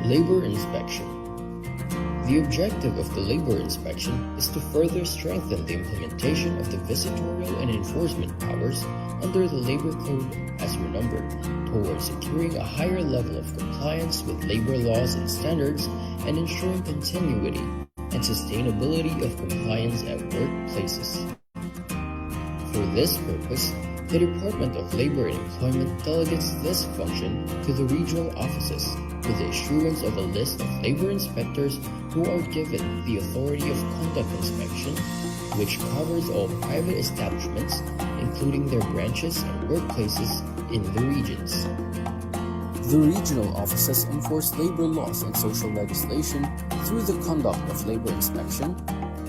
Labor inspection. The objective of the labor inspection is to further strengthen the implementation of the visitorial and enforcement powers under the Labor Code as renumbered towards securing a higher level of compliance with labor laws and standards and ensuring continuity and sustainability of compliance at workplaces. For this purpose, the Department of Labor and Employment delegates this function to the regional offices with the issuance of a list of labor inspectors who are given the authority of conduct inspection, which covers all private establishments, including their branches and workplaces in the regions. The regional offices enforce labor laws and social legislation through the conduct of labor inspection,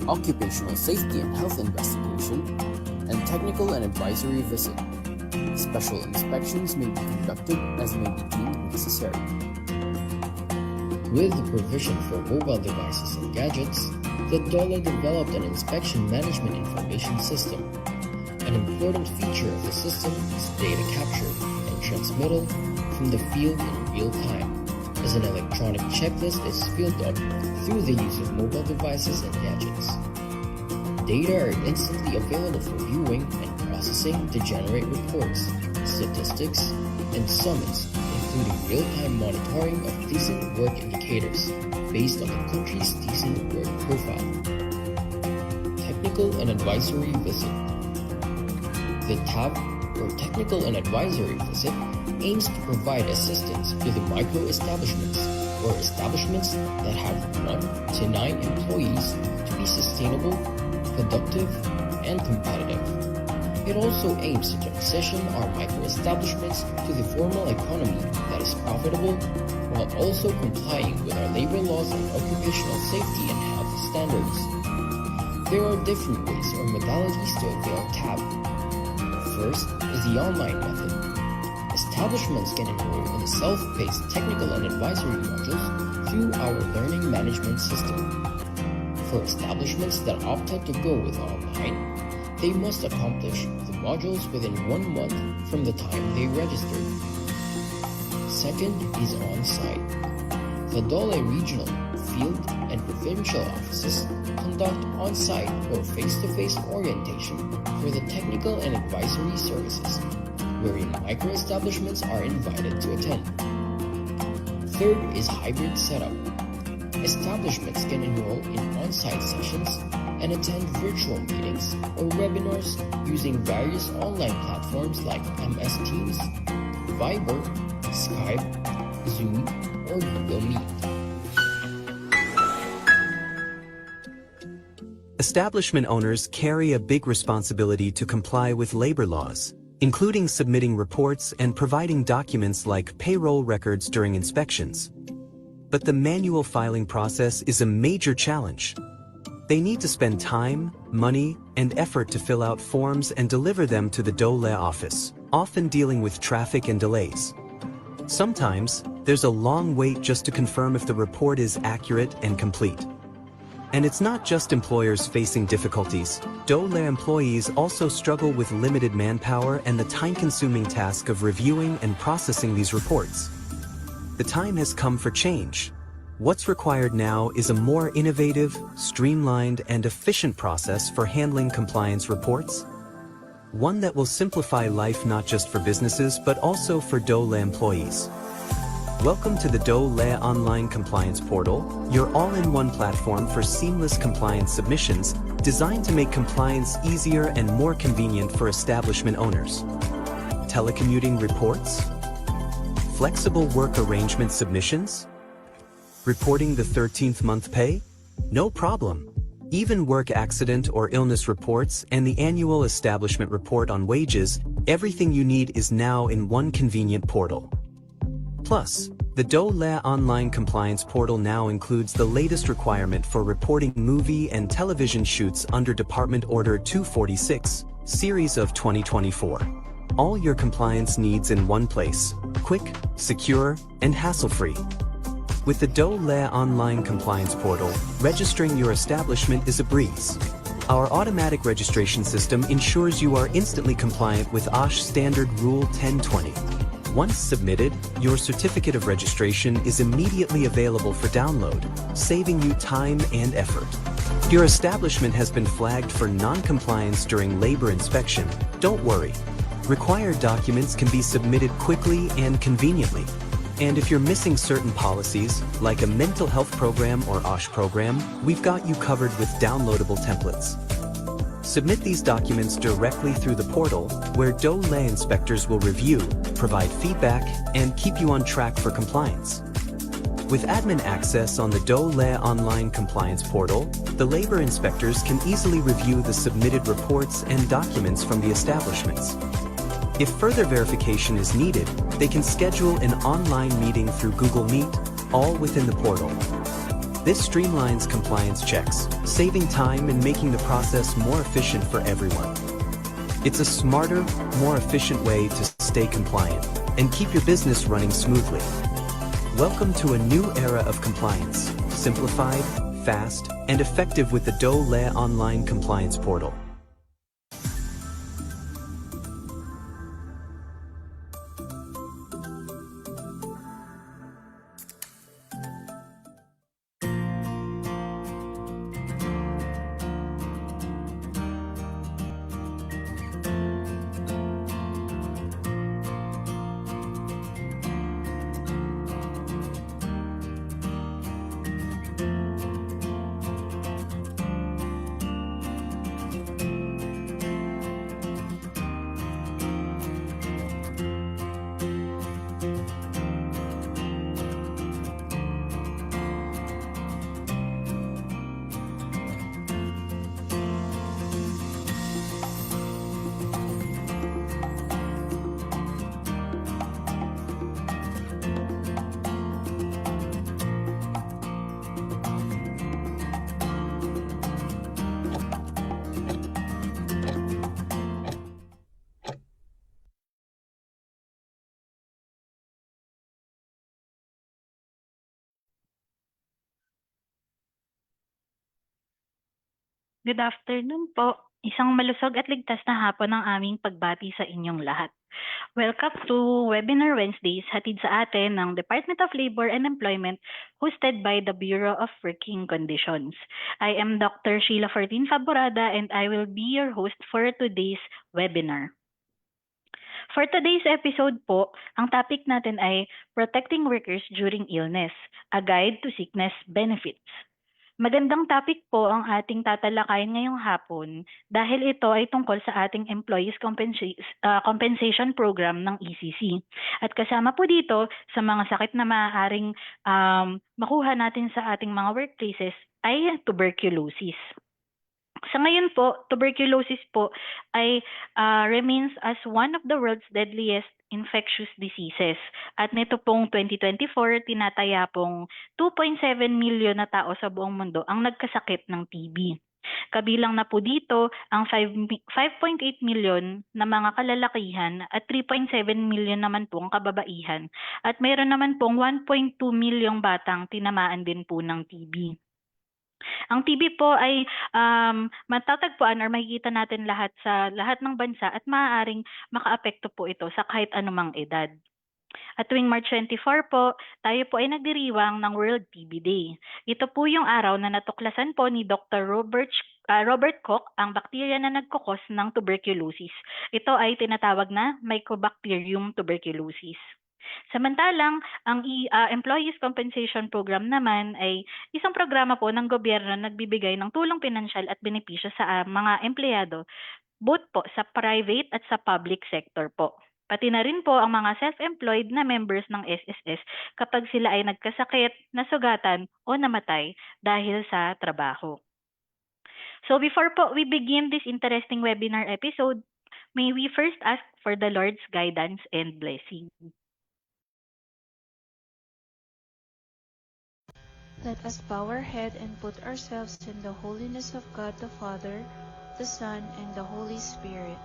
occupational safety and health investigation, and technical and advisory visit. Special inspections may be conducted as may be deemed necessary. With the provision for mobile devices and gadgets, the DOLE developed an inspection management information system. An important feature of the system is data capture and transmittal from the field in real time, as an electronic checklist is filled up through the use of mobile devices and gadgets. Data are instantly available for viewing and processing to generate reports, statistics, and summons, including real-time monitoring of decent work indicators based on the country's decent work profile. Technical and advisory visit. The TAV, or Technical and Advisory Visit, aims to provide assistance to the micro-establishments, or establishments that have 1 to 9 employees, to be sustainable, productive, and competitive. It also aims to transition our micro-establishments to the formal economy that is profitable, while also complying with our labor laws and occupational safety and health standards. There are different ways or modalities to avail TAB. First is the online method. Establishments can enroll in the self-paced technical and advisory modules through our learning management system. For establishments that opted to go with online, they must accomplish the modules within 1 month from the time they registered. Second is on-site. The DOLE regional, field, and provincial offices conduct on-site or face-to-face orientation for the technical and advisory services, wherein micro-establishments are invited to attend. Third is hybrid setup. Establishments can enroll in on-site sessions and attend virtual meetings or webinars using various online platforms like MS Teams, Viber, Skype, Zoom, or Google Meet. Establishment owners carry a big responsibility to comply with labor laws, including submitting reports and providing documents like payroll records during inspections. But the manual filing process is a major challenge. They need to spend time, money, and effort to fill out forms and deliver them to the DOLE office, often dealing with traffic and delays. Sometimes, there's a long wait just to confirm if the report is accurate and complete. And it's not just employers facing difficulties. DOLE employees also struggle with limited manpower and the time-consuming task of reviewing and processing these reports. The time has come for change. What's required now is a more innovative, streamlined, and efficient process for handling compliance reports. One that will simplify life not just for businesses but also for DOLE employees. Welcome to the DOLE Online Compliance Portal, your all-in-one platform for seamless compliance submissions, designed to make compliance easier and more convenient for establishment owners. Telecommuting reports? Flexible work arrangement submissions? Reporting the 13th month pay? No problem. Even work accident or illness reports and the annual establishment report on wages, everything you need is now in one convenient portal. Plus, the DOLE Online Compliance Portal now includes the latest requirement for reporting movie and television shoots under Department Order 246, Series of 2024. All your compliance needs in one place, quick, secure, and hassle-free. With the DOLE Online Compliance Portal, registering your establishment is a breeze. Our automatic registration system ensures you are instantly compliant with OSH Standard Rule 1020. Once submitted, your certificate of registration is immediately available for download, saving you time and effort. Your establishment has been flagged for non-compliance during labor inspection. Don't worry. Required documents can be submitted quickly and conveniently. And if you're missing certain policies, like a mental health program or OSH program, we've got you covered with downloadable templates. Submit these documents directly through the portal, where DOLE inspectors will review, provide feedback, and keep you on track for compliance. With admin access on the DOLE online compliance portal, the labor inspectors can easily review the submitted reports and documents from the establishments. If further verification is needed, they can schedule an online meeting through Google Meet, all within the portal. This streamlines compliance checks, saving time and making the process more efficient for everyone. It's a smarter, more efficient way to stay compliant and keep your business running smoothly. Welcome to a new era of compliance, simplified, fast, and effective with the DOLE online compliance portal. Good afternoon po. Isang malusog at ligtas na hapon ang aming pagbati sa inyong lahat. Welcome to Webinar Wednesdays, hatid sa atin ng Department of Labor and Employment, hosted by the Bureau of Working Conditions. I am Dr. Sheila Fortin Faborada and I will be your host for today's webinar. For today's episode po, ang topic natin ay Protecting Workers During Illness, a Guide to Sickness Benefits. Magandang topic po ang ating tatalakayin ngayong hapon dahil ito ay tungkol sa ating Employees Compensation Program ng ECC. At kasama po dito sa mga sakit na maaaring makuha natin sa ating mga workplaces ay tuberculosis. Sa ngayon po, tuberculosis po ay remains as one of the world's deadliest infectious diseases. At nito pong 2024, tinataya pong 2.7 milyon na tao sa buong mundo ang nagkasakit ng TB. Kabilang na po dito ang 5.8 milyon na mga kalalakihan at 3.7 milyon naman po ang kababaihan. At mayroon naman pong 1.2 milyong batang tinamaan din po ng TB. Ang TB po ay matatagpuan or makikita natin lahat sa lahat ng bansa at maaaring makaapekto po ito sa kahit anumang edad. At tuwing March 24 po, tayo po ay nagdiriwang ng World TB Day. Ito po yung araw na natuklasan po ni Dr. Robert Koch ang bakterya na nagkukos ng tuberculosis. Ito ay tinatawag na Mycobacterium tuberculosis. Samantalang, ang Employees Compensation Program naman ay isang programa po ng gobyerno na nagbibigay ng tulong pinansyal at benepisyo sa mga empleyado, both po sa private at sa public sector po. Pati na rin po ang mga self-employed na members ng SSS kapag sila ay nagkasakit, nasugatan o namatay dahil sa trabaho. So before po we begin this interesting webinar episode, may we first ask for the Lord's guidance and blessing. Let us bow our head and put ourselves in the holiness of God the Father, the Son, and the Holy Spirit.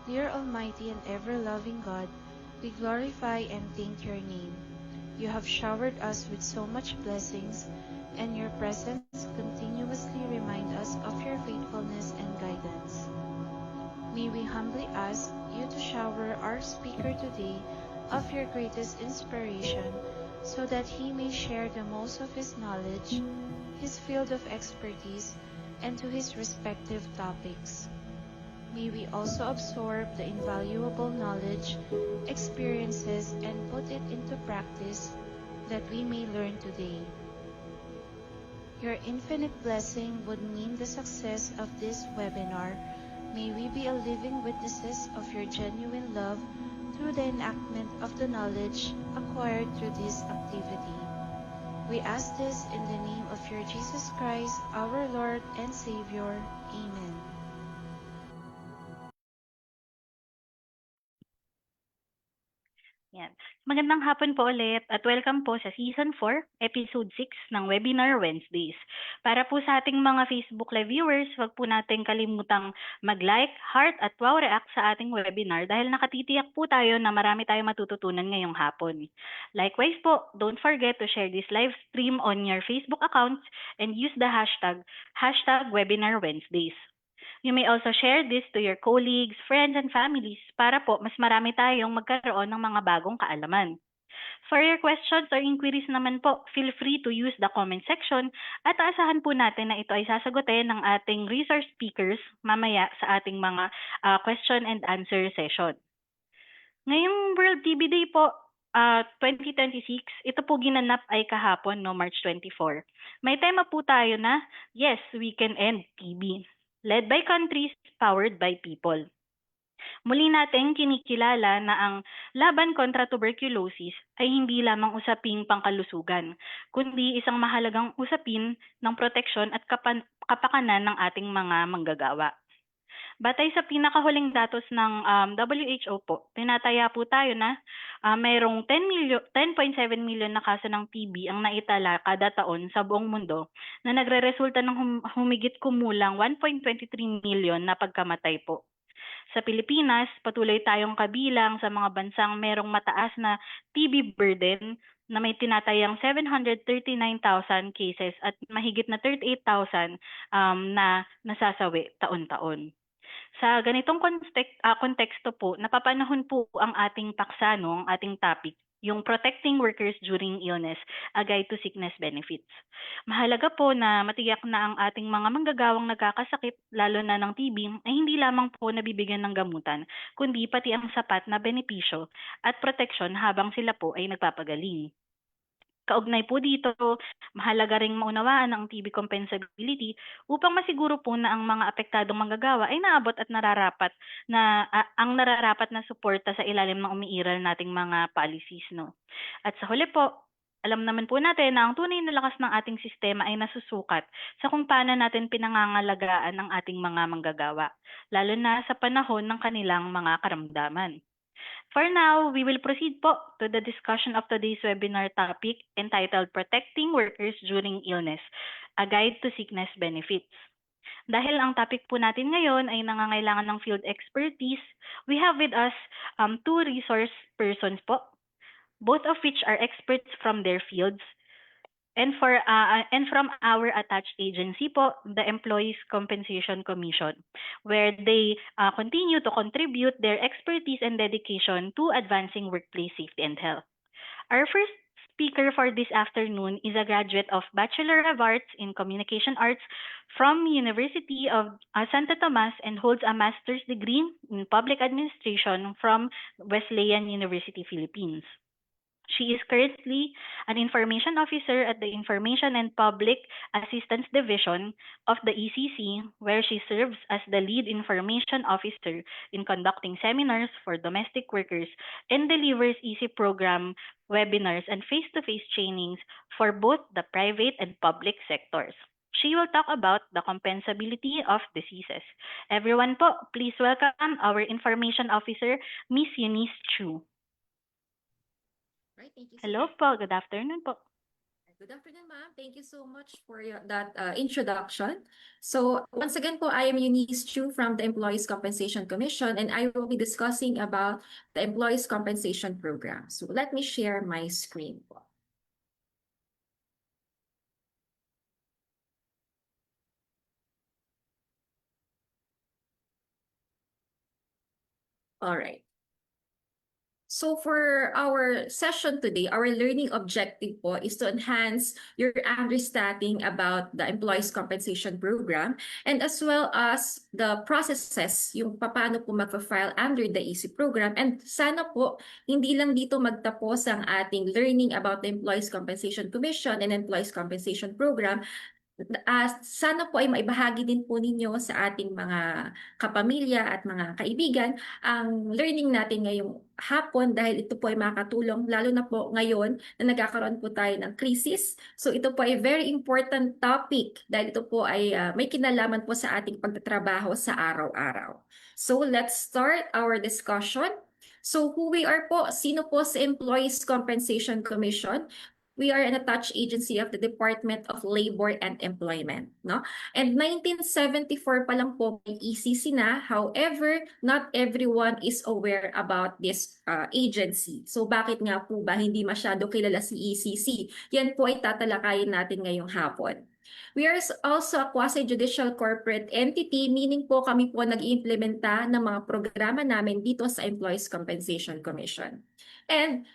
Dear Almighty and ever-loving God, we glorify and thank your name. You have showered us with so much blessings, and your presence continuously remind us of your faithfulness and guidance. May we humbly ask you to shower our speaker today of your greatest inspiration, so that he may share the most of his knowledge, his field of expertise, and to his respective topics. May we also absorb the invaluable knowledge, experiences, and put it into practice that we may learn today. Your infinite blessing would mean the success of this webinar. May we be a living witnesses of your genuine love through the enactment of the knowledge acquired through this activity. We ask this in the name of your Jesus Christ, our Lord and Savior. Amen. Yan. Magandang hapon po ulit at welcome po sa Season 4, Episode 6 ng Webinar Wednesdays. Para po sa ating mga Facebook Live viewers, wag po natin kalimutang mag-like, heart at wow react sa ating webinar dahil nakatitiyak po tayo na marami tayong matututunan ngayong hapon. Likewise po, don't forget to share this live stream on your Facebook accounts and use the hashtag Webinar Wednesdays. You may also share this to your colleagues, friends, and families para po mas marami tayong magkaroon ng mga bagong kaalaman. For your questions or inquiries naman po, feel free to use the comment section at aasahan po natin na ito ay sasagutin ng ating resource speakers mamaya sa ating mga question and answer session. Ngayong World TB Day po, 2026, ito po ginanap ay kahapon, no, March 24. May tema po tayo na, Yes, We Can End TB. Led by countries, powered by people. Muli nating kinikilala na ang laban kontra tuberculosis ay hindi lamang usaping pangkalusugan, kundi isang mahalagang usapin ng proteksyon at kapakanan ng ating mga manggagawa. Batay sa pinakahuling datos ng WHO po, tinataya po tayo na mayroong 10.7 million na kaso ng TB ang naitala kada taon sa buong mundo na nagreresulta ng humigit kumulang 1.23 million na pagkamatay po. Sa Pilipinas, patuloy tayong kabilang sa mga bansang merong mataas na TB burden na may tinatayang 739,000 cases at mahigit na 38,000 na nasasawi taon-taon. Sa ganitong konteksto po, napapanahon po ang ating paksa, no, ang ating topic, yung protecting workers during illness, a guide to sickness benefits. Mahalaga po na matiyak na ang ating mga manggagawang nagkakasakit, lalo na ng TB, ay hindi lamang po nabibigyan ng gamutan, kundi pati ang sapat na benepisyo at proteksyon habang sila po ay nagpapagaling. Kaugnay po dito, mahalaga ring maunawaan ang TB compensability upang masiguro po na ang mga apektadong manggagawa ay naabot at ang nararapat na suporta sa ilalim ng umiiral nating mga policies, no. At sa huli po, alam naman po natin na ang tunay na lakas ng ating sistema ay nasusukat sa kung paano natin pinangangalagaan ang ating mga manggagawa, lalo na sa panahon ng kanilang mga karamdaman. For now, we will proceed po to the discussion of today's webinar topic entitled Protecting Workers During Illness, a Guide to Sickness Benefits. Dahil ang topic po natin ngayon ay nangangailangan ng field expertise, we have with us two resource persons po, both of which are experts from their fields. And from our attached agency po, the Employees Compensation Commission, where they continue to contribute their expertise and dedication to advancing workplace safety and health. Our first speaker for this afternoon is a graduate of Bachelor of Arts in Communication Arts from University of Santo Tomas and holds a master's degree in Public Administration from Wesleyan University, Philippines. She is currently an information officer at the Information and Public Assistance Division of the ECC, where she serves as the lead information officer in conducting seminars for domestic workers and delivers EC program webinars and face-to-face trainings for both the private and public sectors. She will talk about the compensability of diseases. Everyone po, please welcome our information officer, Miss Eunice Chu. Right, thank you so Hello much. po, good afternoon po. Good afternoon, ma'am. Thank you so much for that introduction. So once again po, I am Eunice Chu from the Employees Compensation Commission, and I will be discussing about the Employees Compensation Program. So let me share my screen po. All right. So for our session today, our learning objective po is to enhance your understanding about the Employees Compensation Program and as well as the processes, yung paano po magpa-file under the EC program. And sana po, hindi lang dito magtapos ang ating learning about the Employees Compensation Commission and Employees Compensation Program. Sana po ay maibahagi din po ninyo sa ating mga kapamilya at mga kaibigan ang learning natin ngayong hapon dahil ito po ay makakatulong lalo na po ngayon na nagkakaroon po tayo ng krisis. So ito po ay very important topic dahil ito po ay may kinalaman po sa ating pagtatrabaho sa araw-araw. So let's start our discussion. So who we are po, sino po sa Employees Compensation Commission? We are an attached agency of the Department of Labor and Employment, no? And 1974 pa lang po may ECC na. However, not everyone is aware about this agency. So bakit nga po ba hindi masyado kilala si ECC? Yan po ay tatalakayin natin ngayong hapon. We are also a quasi-judicial corporate entity, meaning po kami po nag-iimplementa ng mga programa namin dito sa Employees Compensation Commission. And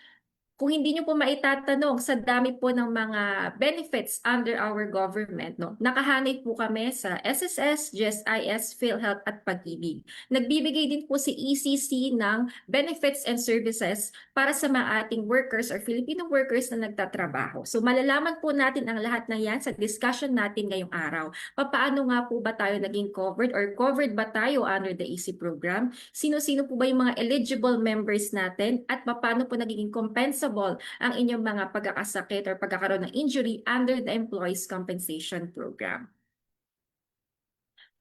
kung hindi nyo po maitatanong sa dami po ng mga benefits under our government, no, nakahanay po kami sa SSS, GSIS, PhilHealth at Pag-ibig. Nagbibigay din po si ECC ng benefits and services para sa mga ating workers or Filipino workers na nagtatrabaho. So malalaman po natin ang lahat ng yan sa discussion natin ngayong araw. Paano nga po ba tayo naging covered or covered ba tayo under the EC program? Sino-sino po ba yung mga eligible members natin at paano po nagiging compensable ang inyong mga pagkakasakit or pagkakaroon ng injury under the Employees Compensation Program.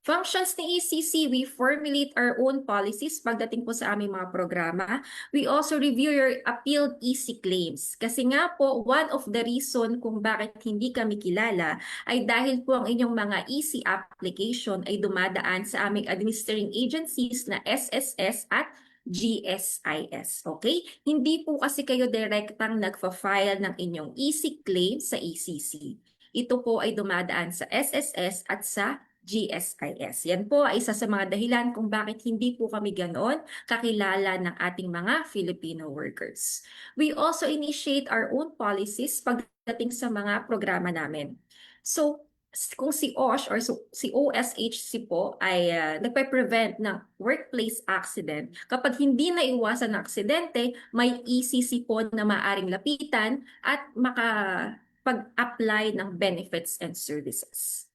Functions ni ECC, we formulate our own policies pagdating po sa aming mga programa. We also review your appealed EC claims. Kasi nga po, one of the reason kung bakit hindi kami kilala ay dahil po ang inyong mga EC application ay dumadaan sa aming administering agencies na SSS at GSIS. Okay? Hindi po kasi kayo direktang nagfa-file ng inyong EC claim sa ECC. Ito po ay dumadaan sa SSS at sa GSIS. Yan po ay isa sa mga dahilan kung bakit hindi po kami ganoon kakilala ng ating mga Filipino workers. We also initiate our own policies pagdating sa mga programa namin. So, kung si OSH or si OSHC po ay nagpe-prevent ng workplace accident, kapag hindi na iwasan ng aksidente, may ECC po na maaring lapitan at makapag-apply ng benefits and services.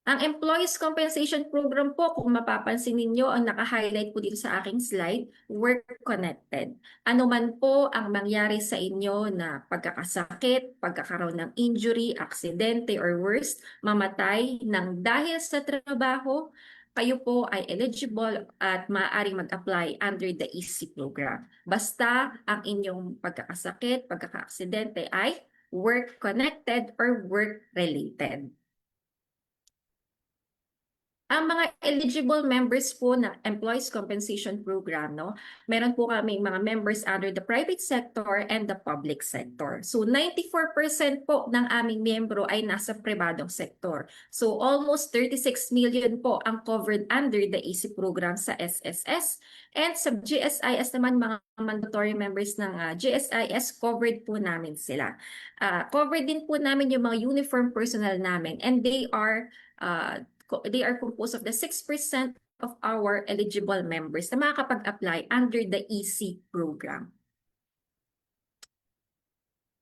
Ang Employees Compensation Program po, kung mapapansin ninyo, ang naka-highlight po dito sa aking slide, work connected. Ano man po ang mangyari sa inyo na pagkakasakit, pagkakaroon ng injury, aksidente, or worst, mamatay ng dahil sa trabaho, kayo po ay eligible at maaaring mag-apply under the EC program. Basta ang inyong pagkakasakit, pagkakaaksidente ay work-connected or work-related. Ang mga eligible members po ng Employees Compensation Program, no, meron po kami mga members under the private sector and the public sector. So 94% po ng aming miyembro ay nasa pribadong sektor. So almost 36 million po ang covered under the EC program sa SSS. And sa GSIS naman, mga mandatory members ng GSIS, covered po namin sila. Covered din po namin yung mga uniform personnel namin, and they are composed of the 6% of our eligible members na makakapag-apply under the EC program.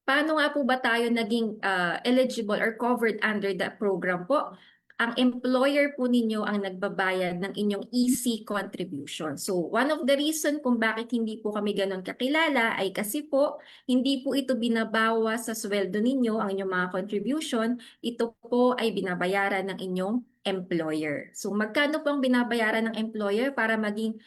Paano nga po ba tayo naging eligible or covered under the program po? Ang employer po ninyo ang nagbabayad ng inyong EC contribution. So one of the reason kung bakit hindi po kami ganun kakilala ay kasi po hindi po ito binabawas sa sweldo ninyo ang inyong mga contribution. Ito po ay binabayaran ng inyong employer. So magkano po ang binabayaran ng employer para maging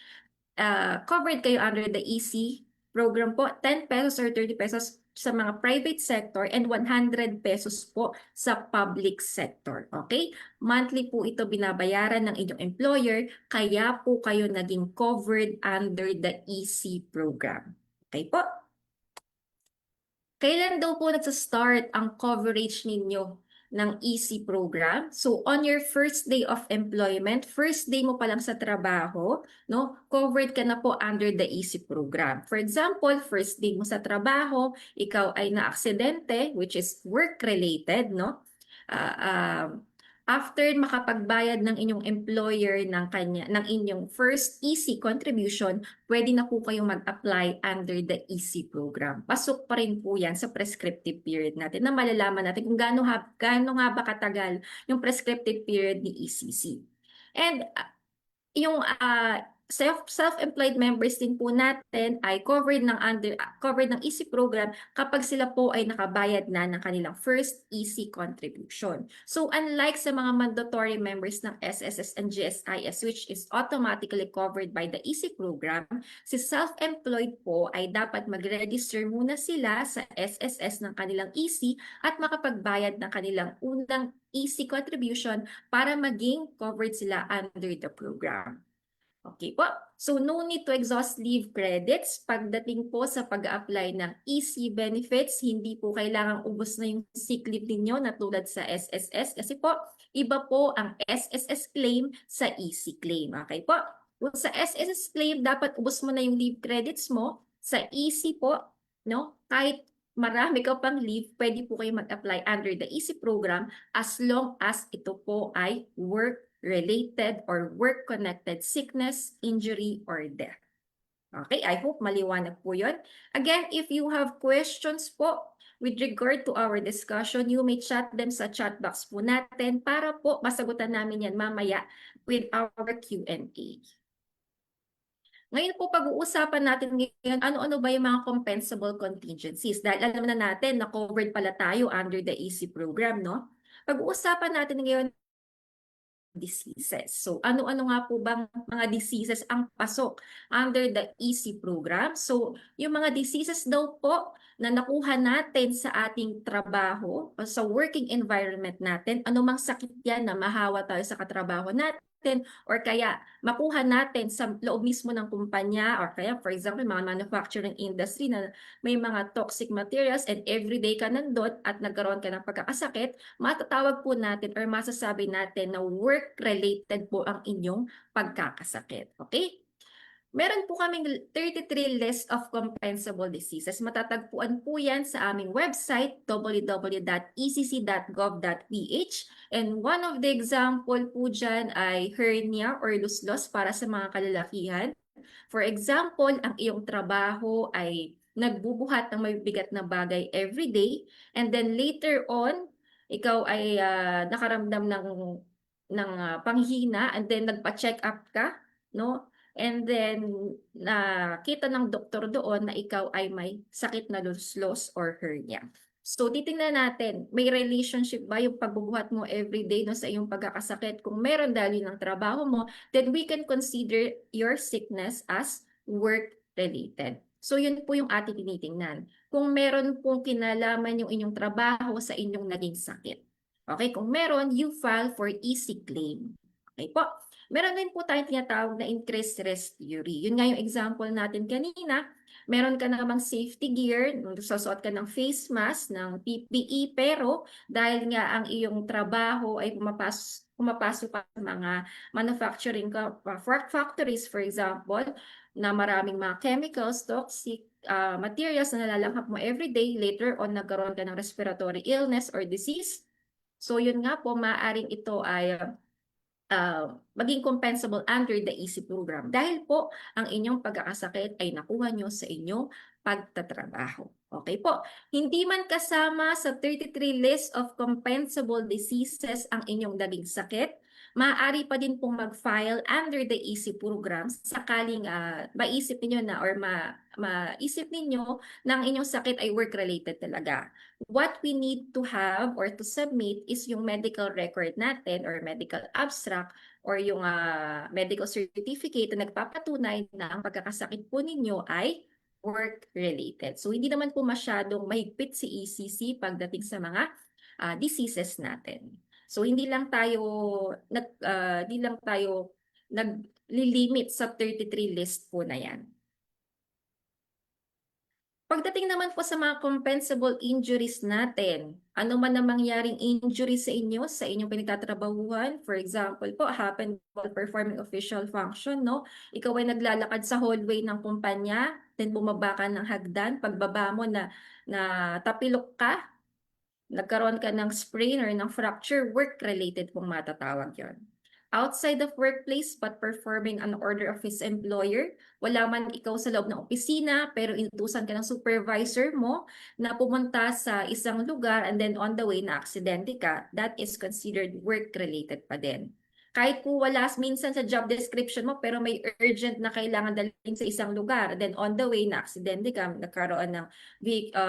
covered kayo under the EC program po? 10 pesos or 30 pesos sa mga private sector and 100 pesos po sa public sector. Okay? Monthly po ito binabayaran ng inyong employer, kaya po kayo naging covered under the EC program. Okay po? Kailan daw po nagsa-start ang coverage ninyo ng EC program. So on your first day of employment, first day mo pa lang sa trabaho, no, covered ka na po under the EC program. For example, first day mo sa trabaho, ikaw ay na-aksidente, which is work-related, no? After makapagbayad ng inyong employer ng inyong first EC contribution, pwede na po kayong mag-apply under the EC program. Pasok pa rin po yan sa prescriptive period natin na malalaman natin kung gaano nga ba katagal yung prescriptive period ni ECC. And yung self-employed members din po natin ay covered ng EC program kapag sila po ay nakabayad na ng kanilang first EC contribution. So unlike sa mga mandatory members ng SSS and GSIS which is automatically covered by the EC program, si self-employed po ay dapat mag-register muna sila sa SSS ng kanilang EC at makapagbayad ng kanilang unang EC contribution para maging covered sila under the program. Okay po. So no need to exhaust leave credits. Pagdating po sa pag-apply ng EC benefits, hindi po kailangang ubos na yung sick leave ninyo na tulad sa SSS kasi po iba po ang SSS claim sa EC claim. Okay po. Kung sa SSS claim, dapat ubos mo na yung leave credits mo. Sa EC po, no? Kahit marami ka pang leave, pwede po kayo mag-apply under the EC program as long as ito po ay work-related or work-connected sickness, injury, or death. Okay, I hope maliwanag po yun. Again, if you have questions po with regard to our discussion, you may chat them sa chat box po natin para po masagutan namin yan mamaya with our Q&A. Ngayon po pag-uusapan natin ngayon, ano-ano ba yung mga compensable contingencies? Dahil alam na natin na covered pala tayo under the EC program, no? Pag-uusapan natin ngayon diseases. So ano-ano nga po bang mga diseases ang pasok under the EC program? So yung mga diseases daw po na nakuha natin sa ating trabaho o sa working environment natin, anumang sakit yan na mahawa tayo sa katrabaho natin, or kaya makuha natin sa loob mismo ng kumpanya, or kaya for example mga manufacturing industry na may mga toxic materials and everyday ka nandun at nagkaroon ka ng pagkakasakit, matatawag po natin or masasabi natin na work-related po ang inyong pagkakasakit. Okay? Meron po kaming 33 list of compensable diseases. Matatagpuan po yan sa aming website www.ecc.gov.ph, and one of the example po dyan ay hernia or luslos para sa mga kalalakihan. For example, ang iyong trabaho ay nagbubuhat ng mabibigat na bagay every day, and then later on, ikaw ay nakaramdam ng panghina, and then nagpa-check up ka, no? And then, nakita ng doktor doon na ikaw ay may sakit na luslos or hernia. So, titingnan natin, may relationship ba yung pagbubuhat mo everyday no, sa iyong pagkakasakit? Kung meron dahil ng trabaho mo, then we can consider your sickness as work-related. So, yun po yung ating tinitingnan. Kung meron pong kinalaman yung inyong trabaho sa inyong naging sakit. Okay, kung meron, you file for EC claim. Okay po. Meron din po tayong tinatawag na increased risk theory. Yun nga yung example natin kanina. Meron ka namang safety gear, sasuot ka ng face mask, ng PPE, pero dahil nga ang iyong trabaho ay pumapasok pa sa mga manufacturing factories, for example, na maraming mga chemicals, toxic materials na nalalanghap mo everyday, later on nagkaroon ka ng respiratory illness or disease. So yun nga po, maaaring ito ay maging compensable under the EC program dahil po ang inyong pagkakasakit ay nakuha nyo sa inyong pagtatrabaho. Okay po. Hindi man kasama sa 33 list of compensable diseases ang inyong naging sakit, maaari pa din pong mag-file under the EC program sakaling maisip ninyo na or maisip ninyo na ang inyong sakit ay work-related talaga. What we need to have or to submit is yung medical record natin or medical abstract or yung medical certificate na nagpapatunay na ang pagkakasakit po ninyo ay work-related. So hindi naman po masyadong mahigpit si ECC pagdating sa mga diseases natin. So hindi lang tayo naglilimit sa 33 list po na yan. Pagdating naman po sa mga compensable injuries natin, ano man ang mangyaring injury sa inyo, sa inyong pinagtatrabahuhan, for example po, happened while performing official function, no? Ikaw ay naglalakad sa hallway ng kumpanya, then bumaba ka ng hagdan, pagbaba mo na tapilok ka, nagkaroon ka ng sprain or ng fracture, work-related pong matatawag yon. Outside of workplace but performing an order of his employer, wala man ikaw sa loob ng opisina pero inutusan ka ng supervisor mo na pumunta sa isang lugar and then on the way na aksidente ka, that is considered work-related pa din. Kahit po wala minsan sa job description mo pero may urgent na kailangan dalhin sa isang lugar, then on the way na aksidente ka, nagkaroon ng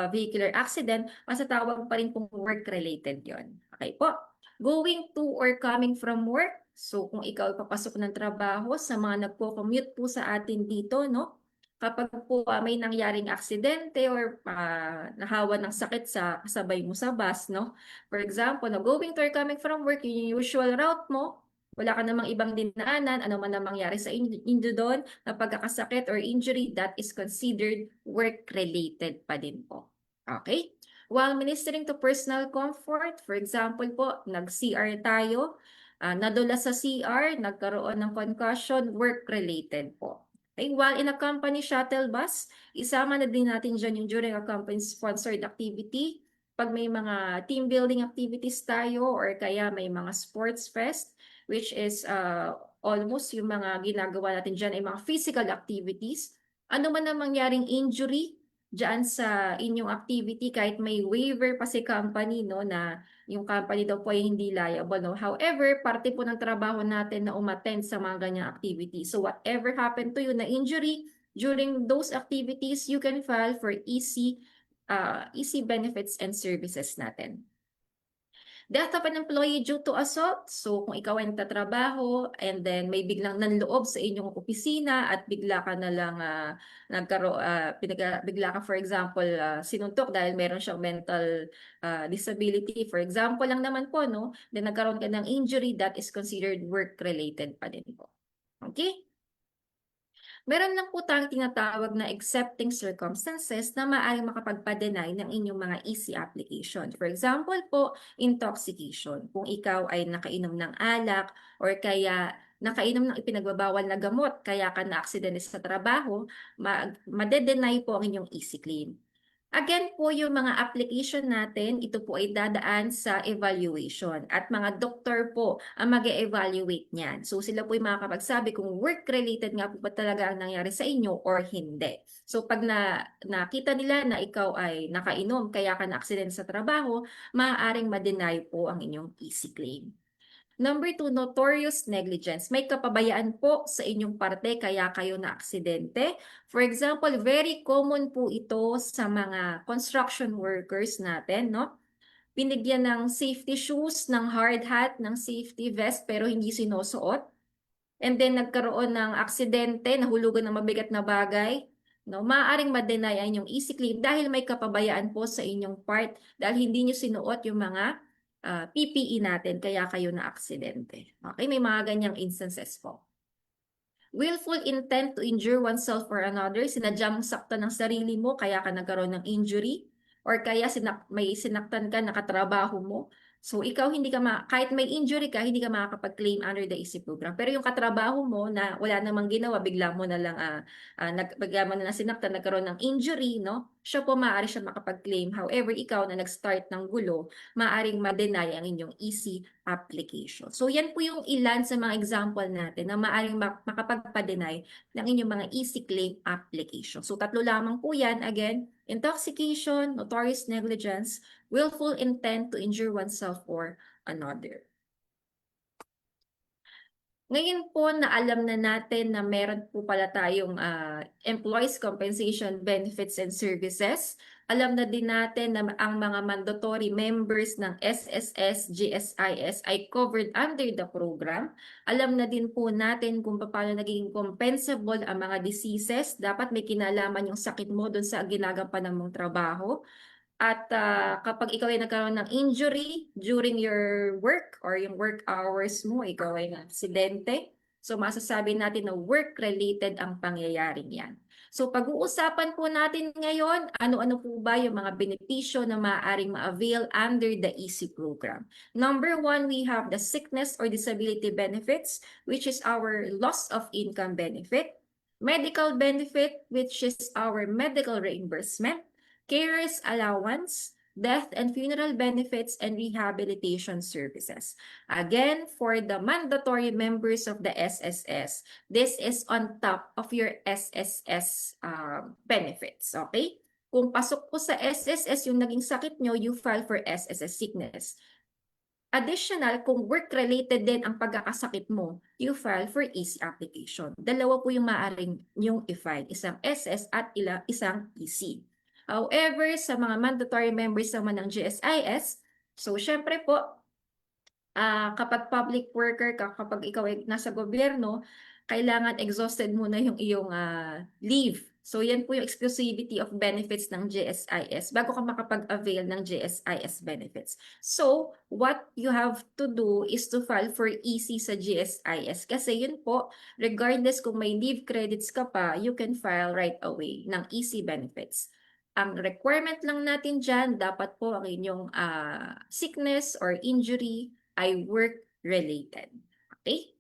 vehicular accident, masatawag pa rin pong work-related yon. Okay po. Going to or coming from work, so kung ikaw ay papasok ng trabaho, sa mga nagpo-commute po sa atin dito, no? Kapag po may nangyaring aksidente or nahawa ng sakit sa kasabay mo sa bus, no? For example, no, going to or coming from work, yung usual route mo, wala ka namang ibang dinaanan, ano man ang mangyari sa inyo doon, na pagkakasakit or injury, that is considered work-related pa din po. Okay? While ministering to personal comfort, for example po, nag-CR tayo, nadula sa CR, nagkaroon ng concussion, work-related po. Okay? While in a company shuttle bus, isama na din natin dyan yung during a company-sponsored activity, pag may mga team building activities tayo or kaya may mga sports fest, which is almost yung mga ginagawa natin dyan ay mga physical activities. Ano man ang mangyaring injury dyan sa inyong activity, kahit may waiver pa si company, no, na yung company daw po ay hindi liable, no. However, parte po ng trabaho natin na umattend sa mga ganyang activity. So whatever happened to you na injury during those activities, you can file for easy benefits and services natin. Death of an employee due to assault. So kung ikaw ay nagtatrabaho and then may biglang nanloob sa inyong opisina at bigla ka na lang bigla ka for example sinuntok dahil meron siyang mental disability. For example lang naman po, no? Then nagkaroon ka ng injury, that is considered work-related pa din po. Okay? Meron lang po tayong tinatawag na accepting circumstances na maaaring makapagpa-deny ng inyong mga easy application. For example po, intoxication. Kung ikaw ay nakainom ng alak or kaya nakainom ng ipinagbabawal na gamot kaya ka na-aksidente sa trabaho, made-deny po ang inyong easy claim. Again po, yung mga application natin, ito po ay dadaan sa evaluation at mga doktor po ang mag-evaluate niyan. So sila po yung makakapagsabi kung work-related nga po ba talaga ang nangyari sa inyo or hindi. So pag nakita nila na ikaw ay nakainom kaya ka na-aksidente sa trabaho, maaaring ma-deny po ang inyong easy claim. Number 2, notorious negligence. May kapabayaan po sa inyong parte kaya kayo na aksidente. For example, very common po ito sa mga construction workers natin, no? Binigyan ng safety shoes, ng hard hat, ng safety vest pero hindi sinusuot. And then nagkaroon ng aksidente, nahulugan ng mabigat na bagay. No, maaaring ma-deny ang inyong easy claim dahil may kapabayaan po sa inyong part dahil hindi nyo sinuot yung mga PPE natin kaya kayo na aksidente. Okay, may mga ganyang instances po. Willful intent to injure oneself or another, sinadyang saktan ng sarili mo kaya ka nagkaroon ng injury or kaya may sinaktan ka nakatrabaho mo. So ikaw kahit may injury ka, hindi ka makakapag-claim under the easy program. Pero yung katrabaho mo na wala namang ginawa, bigla mo na lang sinaktan, nagkaroon ng injury, no? Siya po maaari siya makapag-claim. However, ikaw na nag-start ng gulo, maaaring ma-deny ang inyong easy application. So yan po yung ilan sa mga example natin na maaaring makapagpa-deny ng inyong mga easy claim application. So tatlo lamang po yan. Again, intoxication, notorious negligence, willful intent to injure oneself or another. Ngayon po na alam na natin na meron po pala tayong employees compensation benefits and services, alam na din natin na ang mga mandatory members ng SSS, GSIS ay covered under the program. Alam na din po natin kung paano naging compensable ang mga diseases. Dapat may kinalaman yung sakit mo doon sa ginagampanan mong trabaho. At kapag ikaw ay nagkaroon ng injury during your work or yung work hours mo, ikaw ay aksidente, So masasabi natin na work-related ang pangyayaring yan. So pag-uusapan po natin ngayon, ano-ano po ba yung mga benepisyo na maaaring ma-avail under the EC program. Number one, we have the sickness or disability benefits, which is our loss of income benefit. Medical benefit, which is our medical reimbursement. Carers allowance, death and funeral benefits, and rehabilitation services. Again, for the mandatory members of the SSS, this is on top of your SSS benefits, okay? Kung pasok po sa SSS yung naging sakit nyo, you file for SSS sickness. Additional, kung work-related din ang pagkakasakit mo, you file for EC application. Dalawa po yung maaaring yung i-file, isang SS at isang EC. However, sa mga mandatory members naman ng GSIS, so syempre po, kapag public worker ka, kapag ikaw ay nasa gobyerno, kailangan exhausted muna yung iyong leave. So yan po yung exclusivity of benefits ng GSIS bago ka makapag-avail ng GSIS benefits. So what you have to do is to file for EC sa GSIS kasi yun po, regardless kung may leave credits ka pa, you can file right away ng EC benefits. Ang requirement lang natin dyan, dapat po ang inyong sickness or injury ay work-related. Okay?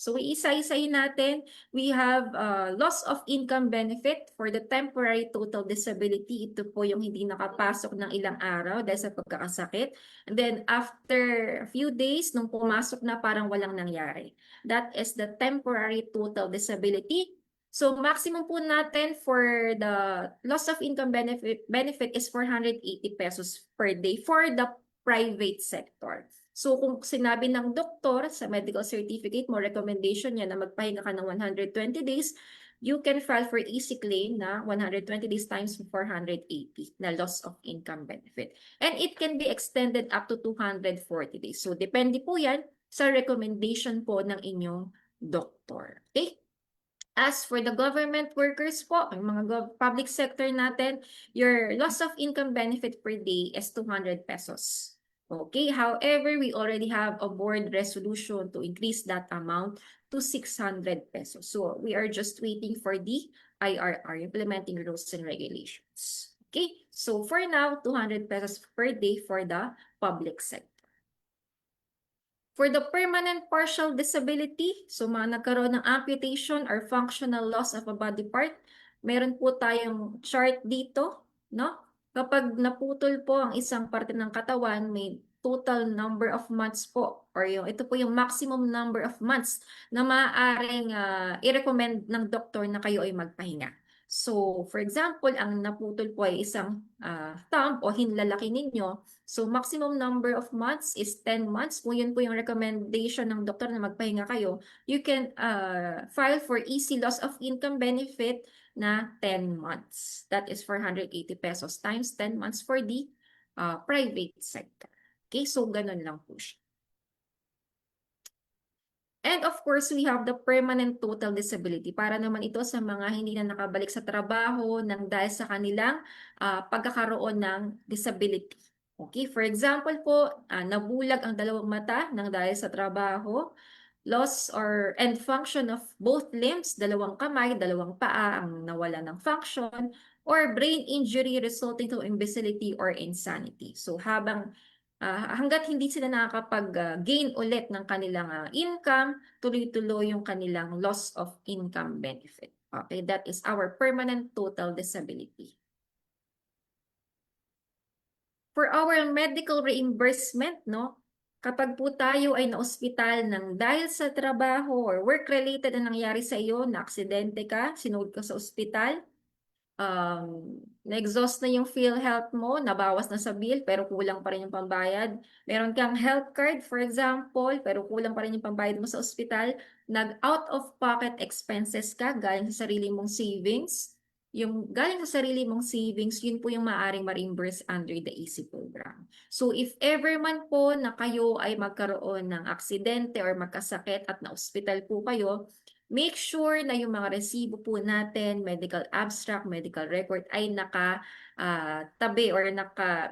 So, iisa-isahin natin. We have loss of income benefit for the temporary total disability. Ito po yung hindi nakapasok ng ilang araw dahil sa pagkakasakit. And then, after a few days, nung pumasok na parang walang nangyari. That is the temporary total disability. So, maximum po natin for the loss of income benefit is 480 pesos per day for the private sector. So, kung sinabi ng doktor sa medical certificate mo, recommendation niya na magpahinga ka ng 120 days, you can file for EC claim na 120 days times 480 na loss of income benefit. And it can be extended up to 240 days. So, depende po yan sa recommendation po ng inyong doktor. Okay? As for the government workers po, ang mga public sector natin, your loss of income benefit per day is 200 pesos. Okay, however, we already have a board resolution to increase that amount to 600 pesos. So we are just waiting for the IRR, implementing rules and regulations. Okay, so for now, 200 pesos per day for the public sector. For the permanent partial disability, so mga nagkaroon ng amputation or functional loss of a body part, meron po tayong chart dito, no? Kapag naputol po ang isang parte ng katawan, may total number of months po, or ito po yung maximum number of months na maaaring i-recommend ng doktor na kayo ay magpahinga. So, for example, ang naputol po ay isang thumb o hinlalaki ninyo. So, maximum number of months is 10 months. Kung yun po yung recommendation ng doktor na magpahinga kayo, you can file for EC loss of income benefit na 10 months. That is 480 pesos times 10 months for the private sector. Okay, so ganun lang po siya. And of course, we have the permanent total disability. Para naman ito sa mga hindi na nakabalik sa trabaho nang dahil sa kanilang pagkakaroon ng disability. Okay, for example po, nabulag ang dalawang mata nang dahil sa trabaho, loss and function of both limbs, dalawang kamay, dalawang paa ang nawala ng function, or brain injury resulting to imbecility or insanity. So hanggat hindi sila nakakapag-gain ulit ng kanilang income, tuloy-tuloy yung kanilang loss of income benefit. Okay, that is our permanent total disability. For our medical reimbursement, no, kapag po tayo ay na-ospital ng dahil sa trabaho or work-related na nangyari sa iyo, na-aksidente ka, sinuod ka sa ospital, na-exhaust na yung PhilHealth mo, nabawas na sa bill, pero kulang pa rin yung pambayad. Meron kang health card, for example, pero kulang pa rin yung pambayad mo sa ospital. Nag-out-of-pocket expenses ka, galing sa sarili mong savings. Yung galing sa sarili mong savings, yun po yung maaaring ma-reimburse under the EC program. So if ever man po na kayo ay magkaroon ng aksidente or magkasakit at na-hospital po kayo, make sure na yung mga resibo po natin, medical abstract, medical record ay tabi or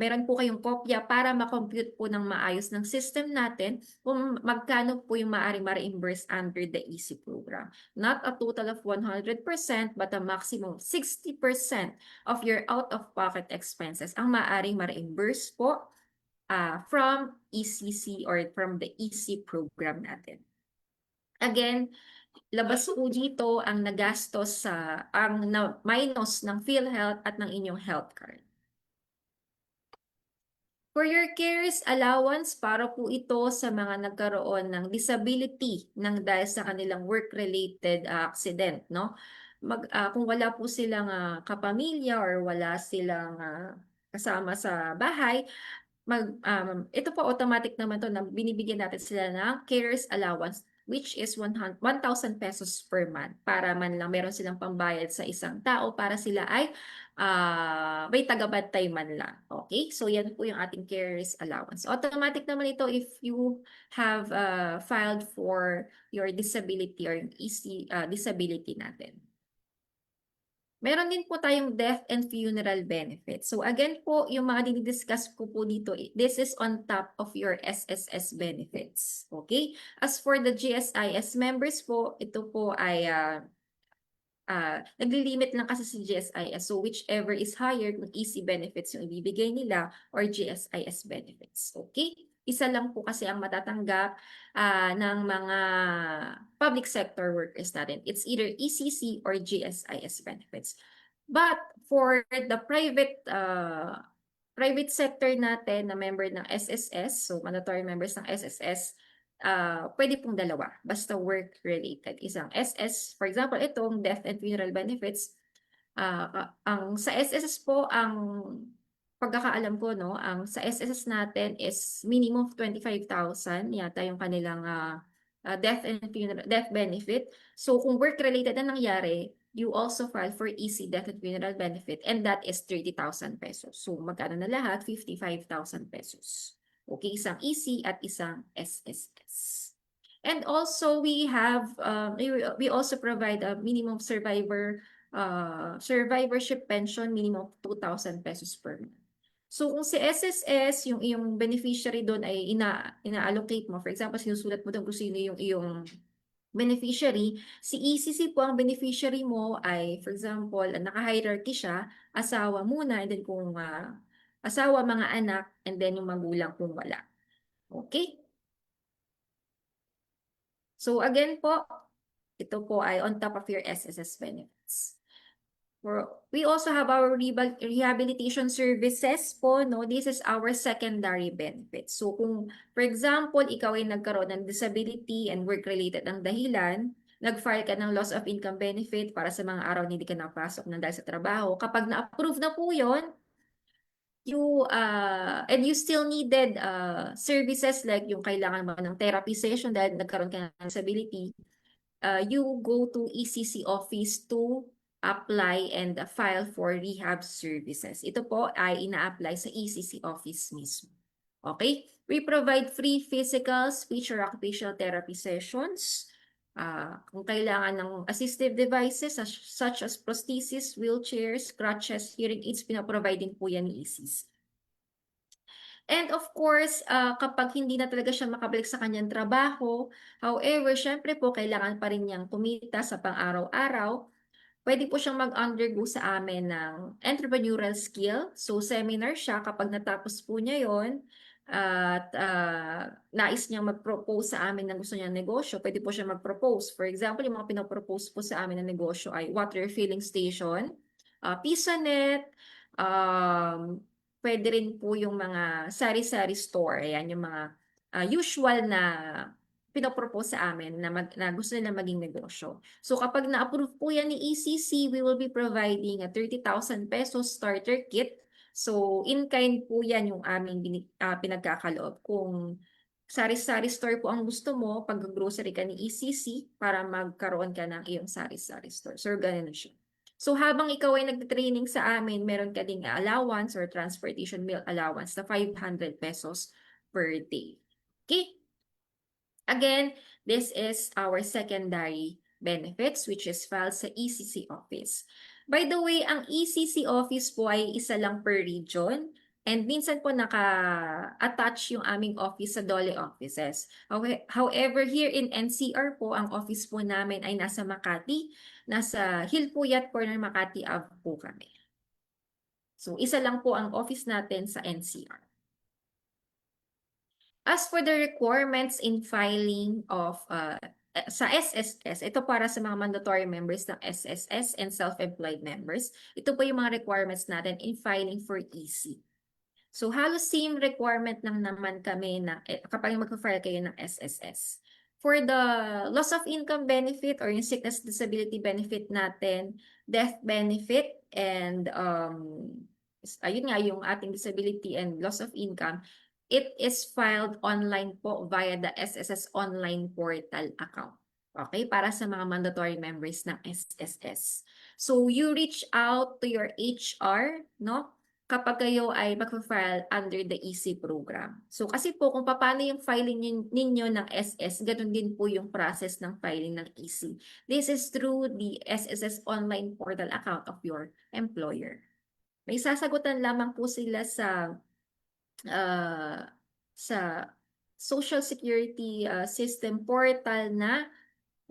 meron po kayong kopya para ma-compute po ng maayos ng system natin kung magkano po yung maaaring ma-reimburse under the EC program. Not a total of 100%, but a maximum of 60% of your out-of-pocket expenses ang maaaring ma-reimburse po from ECC or from the EC program natin. Again, labas po dito ang nagastos minus ng PhilHealth at ng inyong health card. For your CARES allowance, para po ito sa mga nagkaroon ng disability dahil sa kanilang work-related accident, no? Kung wala po silang kapamilya or wala silang kasama sa bahay, ito po automatic naman to na binibigyan natin sila ng CARES allowance, which is 1,000 pesos per month para man lang meron silang pambayad sa isang tao para sila ay may tagabantay man lang. Okay? So yan po yung ating CARES allowance. Automatic naman ito if you have filed for your disability or EC disability natin. Meron din po tayong death and funeral benefits. So again po, yung mga dinidiscuss ko po dito, this is on top of your SSS benefits. Okay? As for the GSIS members po, ito po ay nagli-limit lang kasi si GSIS. So whichever is higher, kung EC benefits yung ibibigay nila or GSIS benefits. Okay? Isa lang po kasi ang matatanggap ng mga public sector workers natin. It's either ECC or GSIS benefits. But for the private sector natin na member ng SSS, so mandatory members ng SSS, pwede pong dalawa, basta work-related. Isang SS, for example, itong death and funeral benefits, sa SSS po, ang pagkakaalam ko, no, ang sa SSS natin is minimum of 25,000 yata yung kanilang death benefit. So kung work-related na nangyari, you also file for EC death and funeral benefit, and that is 30,000 pesos. So magkano na lahat? 55,000 pesos. Okay, isang EC at isang SSS. And also we have we also provide a minimum survivorship pension minimum of 2,000 pesos per month. So kung si SSS, yung beneficiary doon ay ina-allocate mo, for example, sinusulat mo doon kung sino yung iyong beneficiary, si ECC po ang beneficiary mo ay, for example, naka-hierarchy siya, asawa muna, and then kung asawa, mga anak, and then yung magulang kung wala. Okay? So again po, ito po ay on top of your SSS benefits. We also have our rehabilitation services po, no? This is our secondary benefits. So kung, for example, ikaw ay nagkaroon ng disability and work-related ang dahilan, nag-file ka ng loss of income benefit para sa mga araw na hindi ka napasok ng dahil sa trabaho, kapag na-approve na po yun, and you still needed services like yung kailangan mo ng therapy session dahil nagkaroon ka ng disability, you go to ECC office to apply and file for rehab services. Ito po ay ina-apply sa ECC office mismo. Okay? We provide free physical, speech, or occupational therapy sessions. Kung kailangan ng assistive devices such as prosthesis, wheelchairs, crutches, hearing aids, pinaprovide din po yan ni ECC. And of course, kapag hindi na talaga siya makabalik sa kanyang trabaho, however, syempre po, kailangan pa rin niyang kumita sa pang-araw-araw, pwede po siyang mag-undergo sa amin ng entrepreneurial skill. So, seminar siya kapag natapos po niya yon at nais niyang mag-propose sa amin ng gusto niyang negosyo, pwede po siya mag-propose. For example, yung mga pinapropose po sa amin ng negosyo ay water filling station, Pisonet, pwede rin po yung mga sari-sari store. Ayan, yung mga usual na pinapropose sa amin na gusto nila maging negosyo. So kapag na-approve po yan ni ECC, we will be providing a 30,000 pesos starter kit. So in-kind po yan yung aming pinagkakaloob. Kung sari-sari store po ang gusto mo, pag-grocery ka ni ECC para magkaroon ka ng iyong sari-sari store. So ganun siya. So habang ikaw ay nagte-training sa amin, meron ka ding allowance or transportation meal allowance na 500 pesos per day. Okay? Again, this is our secondary benefits which is filed sa ECC office. By the way, ang ECC office po ay isa lang per region and minsan po naka-attach yung aming office sa DOLE offices. However, here in NCR po, ang office po namin ay nasa Makati, nasa Hilpuyat Corner, Makati Ave po kami. So, isa lang po ang office natin sa NCR. As for the requirements in filing of sa SSS, ito para sa mga mandatory members ng SSS and self-employed members. Ito po yung mga requirements natin in filing for EC. So halos same requirement lang naman kami na kapag mag-file kayo ng SSS. For the loss of income benefit or yung sickness disability benefit natin, death benefit, and ayun nga yung ating disability and loss of income, it is filed online po via the SSS online portal account. Okay, para sa mga mandatory members ng SSS. So you reach out to your HR, no? Kapag kayo ay mag-file under the EC program. So kasi po kung paano yung filing ninyo ng SS, ganun din po yung process ng filing ng EC. This is through the SSS online portal account of your employer. May sasagutan lamang po sila sa Social Security System portal na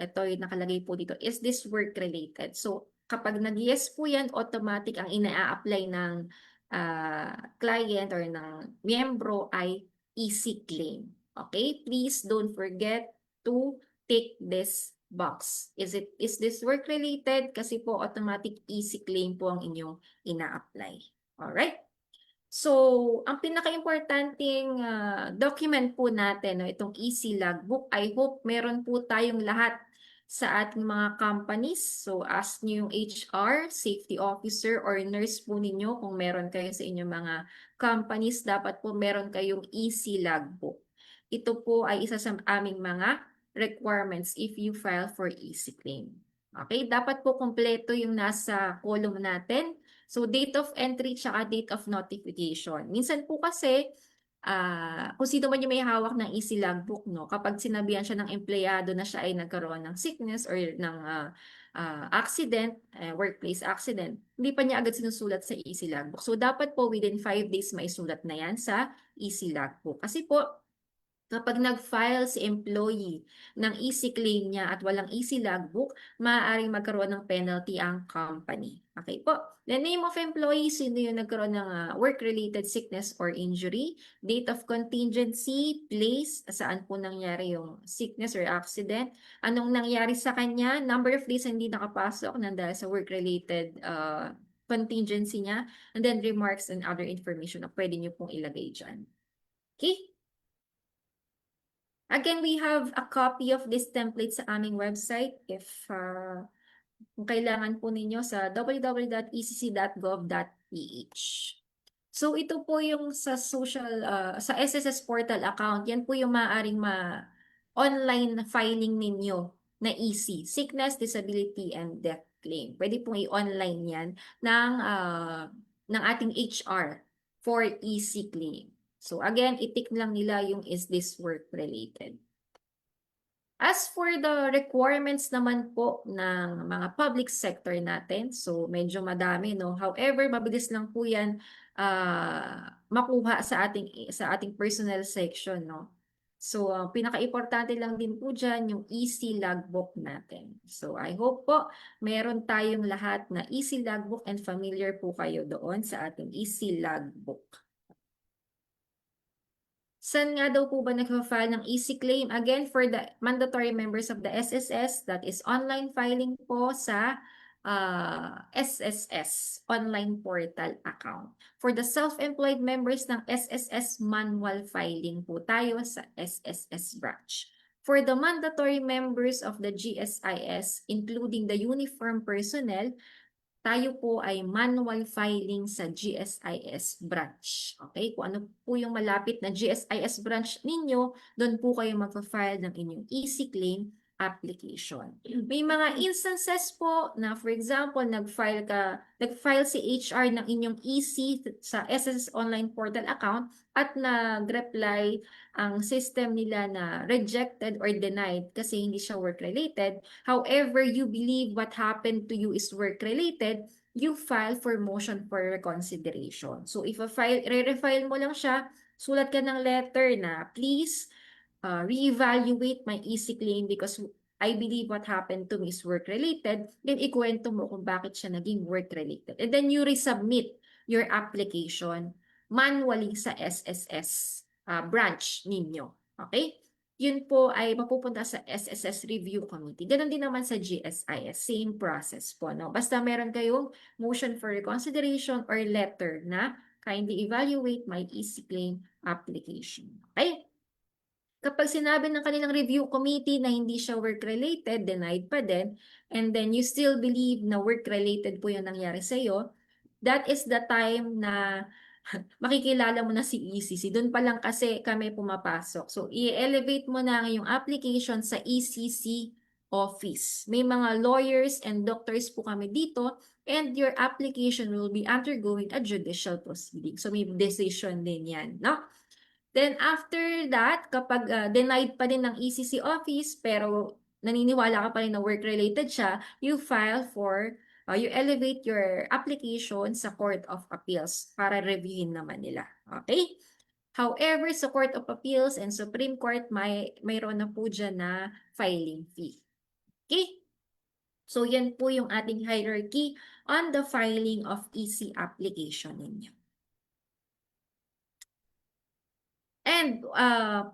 ito yung nakalagay po dito, is this work related? So kapag nag-yes po yan, automatic ang ina-apply ng client or ng miyembro ay EC claim. Okay? Please don't forget to tick this box. Is this work related? Kasi po automatic EC claim po ang inyong ina-apply. Alright? So, ang pinaka-importanting document po natin, no, itong EC logbook, I hope meron po tayong lahat sa ating mga companies. So, ask nyo yung HR, safety officer, or nurse po ninyo kung meron kayo sa inyong mga companies, dapat po meron kayong EC logbook. Ito po ay isa sa aming mga requirements if you file for EC claim. Okay, dapat po kompleto yung nasa column natin. So, date of entry tsaka date of notification. Minsan po kasi, kung sino man yung may hawak ng EC logbook, no, kapag sinabihan siya ng empleyado na siya ay nagkaroon ng sickness or ng accident, workplace accident, hindi pa niya agad sinusulat sa EC logbook. So, dapat po within 5 days may sulat na yan sa EC logbook. Kasi po, kapag nag-file si employee ng EC claim niya at walang EC logbook, maaaring magkaroon ng penalty ang company. Okay po. The name of employee, sino yung nagkaroon ng work-related sickness or injury, date of contingency, place, saan po nangyari yung sickness or accident, anong nangyari sa kanya, number of days hindi nakapasok dahil sa work-related contingency niya, and then remarks and other information na pwede niyo pong ilagay dyan. Okay? Again, we have a copy of this template sa aming website if kung kailangan po ninyo sa www.ecc.gov.ph. So ito po yung sa sa SSS portal account, yan po yung maaaring online filing ninyo na EC, sickness, disability, and death claim. Pwede pong i-online yan ng ating HR for EC claim. So again, itik lang nila yung is this work related. As for the requirements naman po ng mga public sector natin, so medyo madami, no? However, mabilis lang po yan makuha sa ating personnel section, no? So pinaka-importante lang din po dyan yung EC logbook natin. So I hope po meron tayong lahat na EC logbook and familiar po kayo doon sa ating EC logbook. Saan nga daw po ba nag-file ng EC claim? Again, for the mandatory members of the SSS, that is online filing po sa SSS online portal account. For the self-employed members ng SSS, manual filing po tayo sa SSS branch. For the mandatory members of the GSIS, including the uniform personnel, tayo po ay manual filing sa GSIS branch. Okay? Kung ano po yung malapit na GSIS branch ninyo, doon po kayo magpa-file ng inyong EC claim application. May mga instances po na, for example, nag-file si HR ng inyong EC sa SSS Online Portal account at nag-reply ang system nila na rejected or denied kasi hindi siya work-related. However, you believe what happened to you is work-related, you file for motion for reconsideration. So, if re-refile mo lang siya, sulat ka ng letter na, please, reevaluate my EC claim because I believe what happened to me is work-related, then ikwento mo kung bakit siya naging work-related. And then you resubmit your application manually sa SSS branch ninyo. Okay? Yun po ay mapupunta sa SSS Review Committee. Ganon din naman sa GSIS. Same process po. No? Basta meron kayong motion for reconsideration or letter na kindly evaluate my EC claim application. Okay? Kapag sinabi ng kanilang review committee na hindi siya work-related, denied pa din, and then you still believe na work-related po yung nangyari sa iyo, that is the time na makikilala mo na si ECC. Doon pa lang kasi kami pumapasok. So, i-elevate mo na yung application sa ECC office. May mga lawyers and doctors po kami dito, and your application will be undergoing a judicial proceeding. So, may decision din yan, no? Then after that, kapag denied pa din ng ECC office pero naniniwala ka pa rin na work-related siya, you elevate your application sa Court of Appeals para reviewin naman nila. Okay? However, sa Court of Appeals and Supreme Court, mayroon na po dyan na filing fee. Okay? So, yan po yung ating hierarchy on the filing of EC application ninyo. And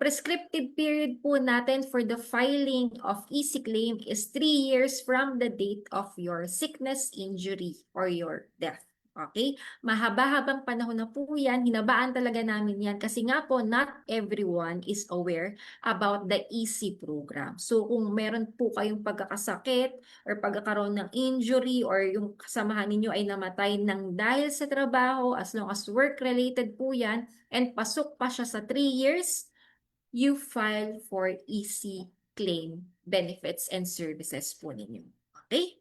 prescriptive period po natin for the filing of EC claim is 3 years from the date of your sickness, injury, or your death. Okay? Mahaba-habang panahon na po yan. Hinabaan talaga namin yan kasi nga po not everyone is aware about the EC program. So kung meron po kayong pagkakasakit or pagkakaroon ng injury or yung kasamahan ninyo ay namatay ng dahil sa trabaho, as long as work-related po yan, and pasok pa siya sa 3 years, you file for EC claim benefits and services po ninyo. Okay?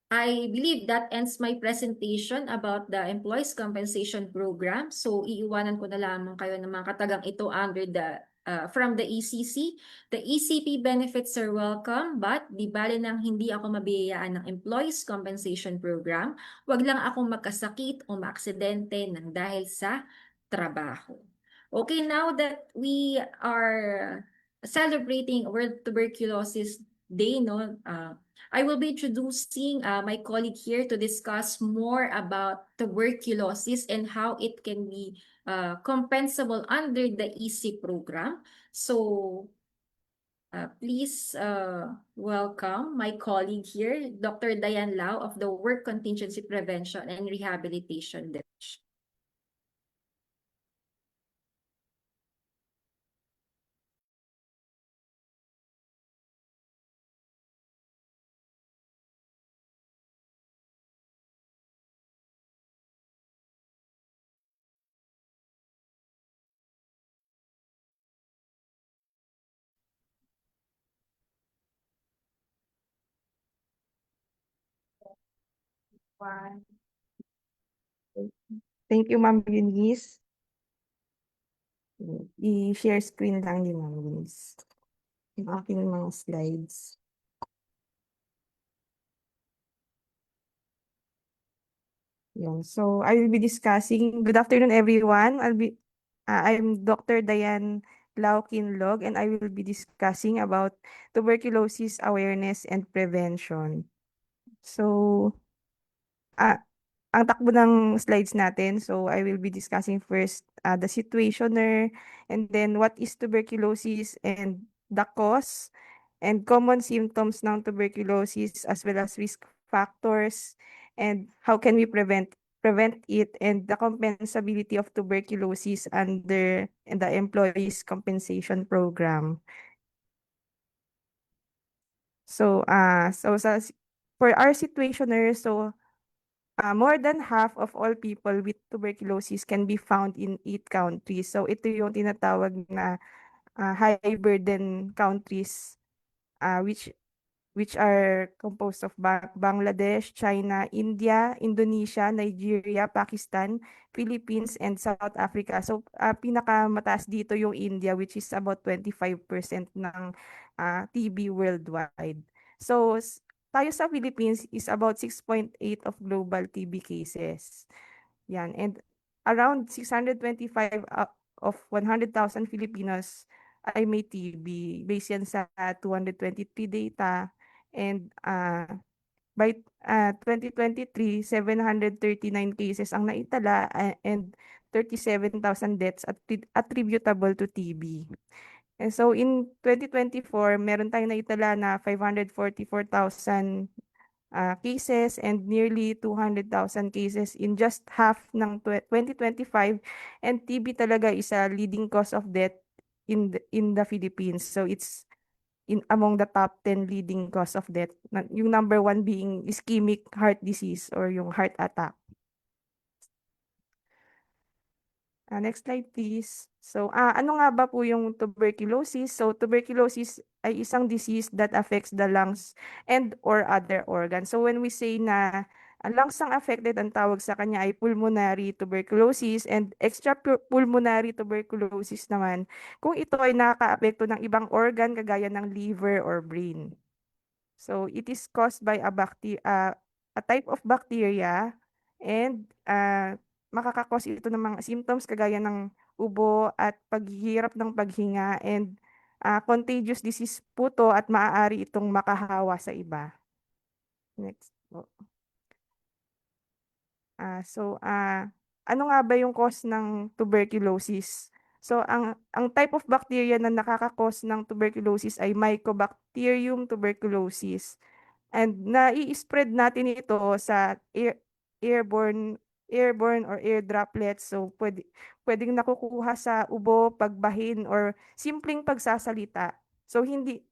I believe that ends my presentation about the Employees Compensation Program. So, iiwanan ko na lamang kayo ng mga katagang ito under from the ECC. The ECP benefits are welcome, but di bale nang hindi ako mabiyayaan ng Employees Compensation Program, wag lang akong magkasakit o maaksidente ng dahil sa trabaho. Okay, now that we are celebrating World Tuberculosis Day, no? I will be introducing my colleague here to discuss more about tuberculosis and how it can be compensable under the EC program. So, please welcome my colleague here, Dr. Diane Lau of the Work Contingency Prevention and Rehabilitation Division. Thank you, Ma'am Eunice. I-share screen lang ni Ma'am Eunice yung aking mga slides. Yun. So, I will be discussing, good afternoon everyone. I'm Dr. Diane Lau Kinlog and I will be discussing about tuberculosis awareness and prevention. So, ang takbo ng slides natin, so I will be discussing first the situationer, and then what is tuberculosis and the cause, and common symptoms ng tuberculosis as well as risk factors, and how can we prevent it, and the compensability of tuberculosis under the Employees Compensation Program. So, for our situationer, so more than half of all people with tuberculosis can be found in 8 countries. So ito yung tinatawag na high burden countries, which are composed of Bangladesh, China, India, Indonesia, Nigeria, Pakistan, Philippines, and South Africa. So, pinakamataas dito yung India, which is about 25% ng TB worldwide. So, tayo sa Philippines is about 6.8 of global TB cases. Yan. And around 625 of 100,000 Filipinos ay may TB. Based yan sa 223 data. And by 2023, 739 cases ang naitala and 37,000 deaths attributable to TB. And so in 2024, meron tayong naitala na 544,000 cases and nearly 200,000 cases in just half ng 2025. And TB talaga is a leading cause of death in the Philippines. So it's among the top 10 leading cause of death. Yung number 1 being ischemic heart disease or yung heart attack. Next slide, please. So, ano nga ba po yung tuberculosis? So, tuberculosis ay isang disease that affects the lungs and or other organs. So, when we say na lungs ang affected, ang tawag sa kanya ay pulmonary tuberculosis, and extrapulmonary tuberculosis naman kung ito ay nakakaapekto ng ibang organ kagaya ng liver or brain. So, it is caused by a type of bacteria, and makakakos ito ng mga symptoms kagaya ng ubo at paghihirap ng paghinga, and contagious disease po to at maaari itong makahawa sa iba. Next po. Ano nga ba yung cause ng tuberculosis? So, ang type of bacteria na nakakakos ng tuberculosis ay Mycobacterium tuberculosis. And nai-spread natin ito sa airborne or air droplets. So, pwedeng nakukuha sa ubo, pagbahin, or simpleng pagsasalita. So, hindi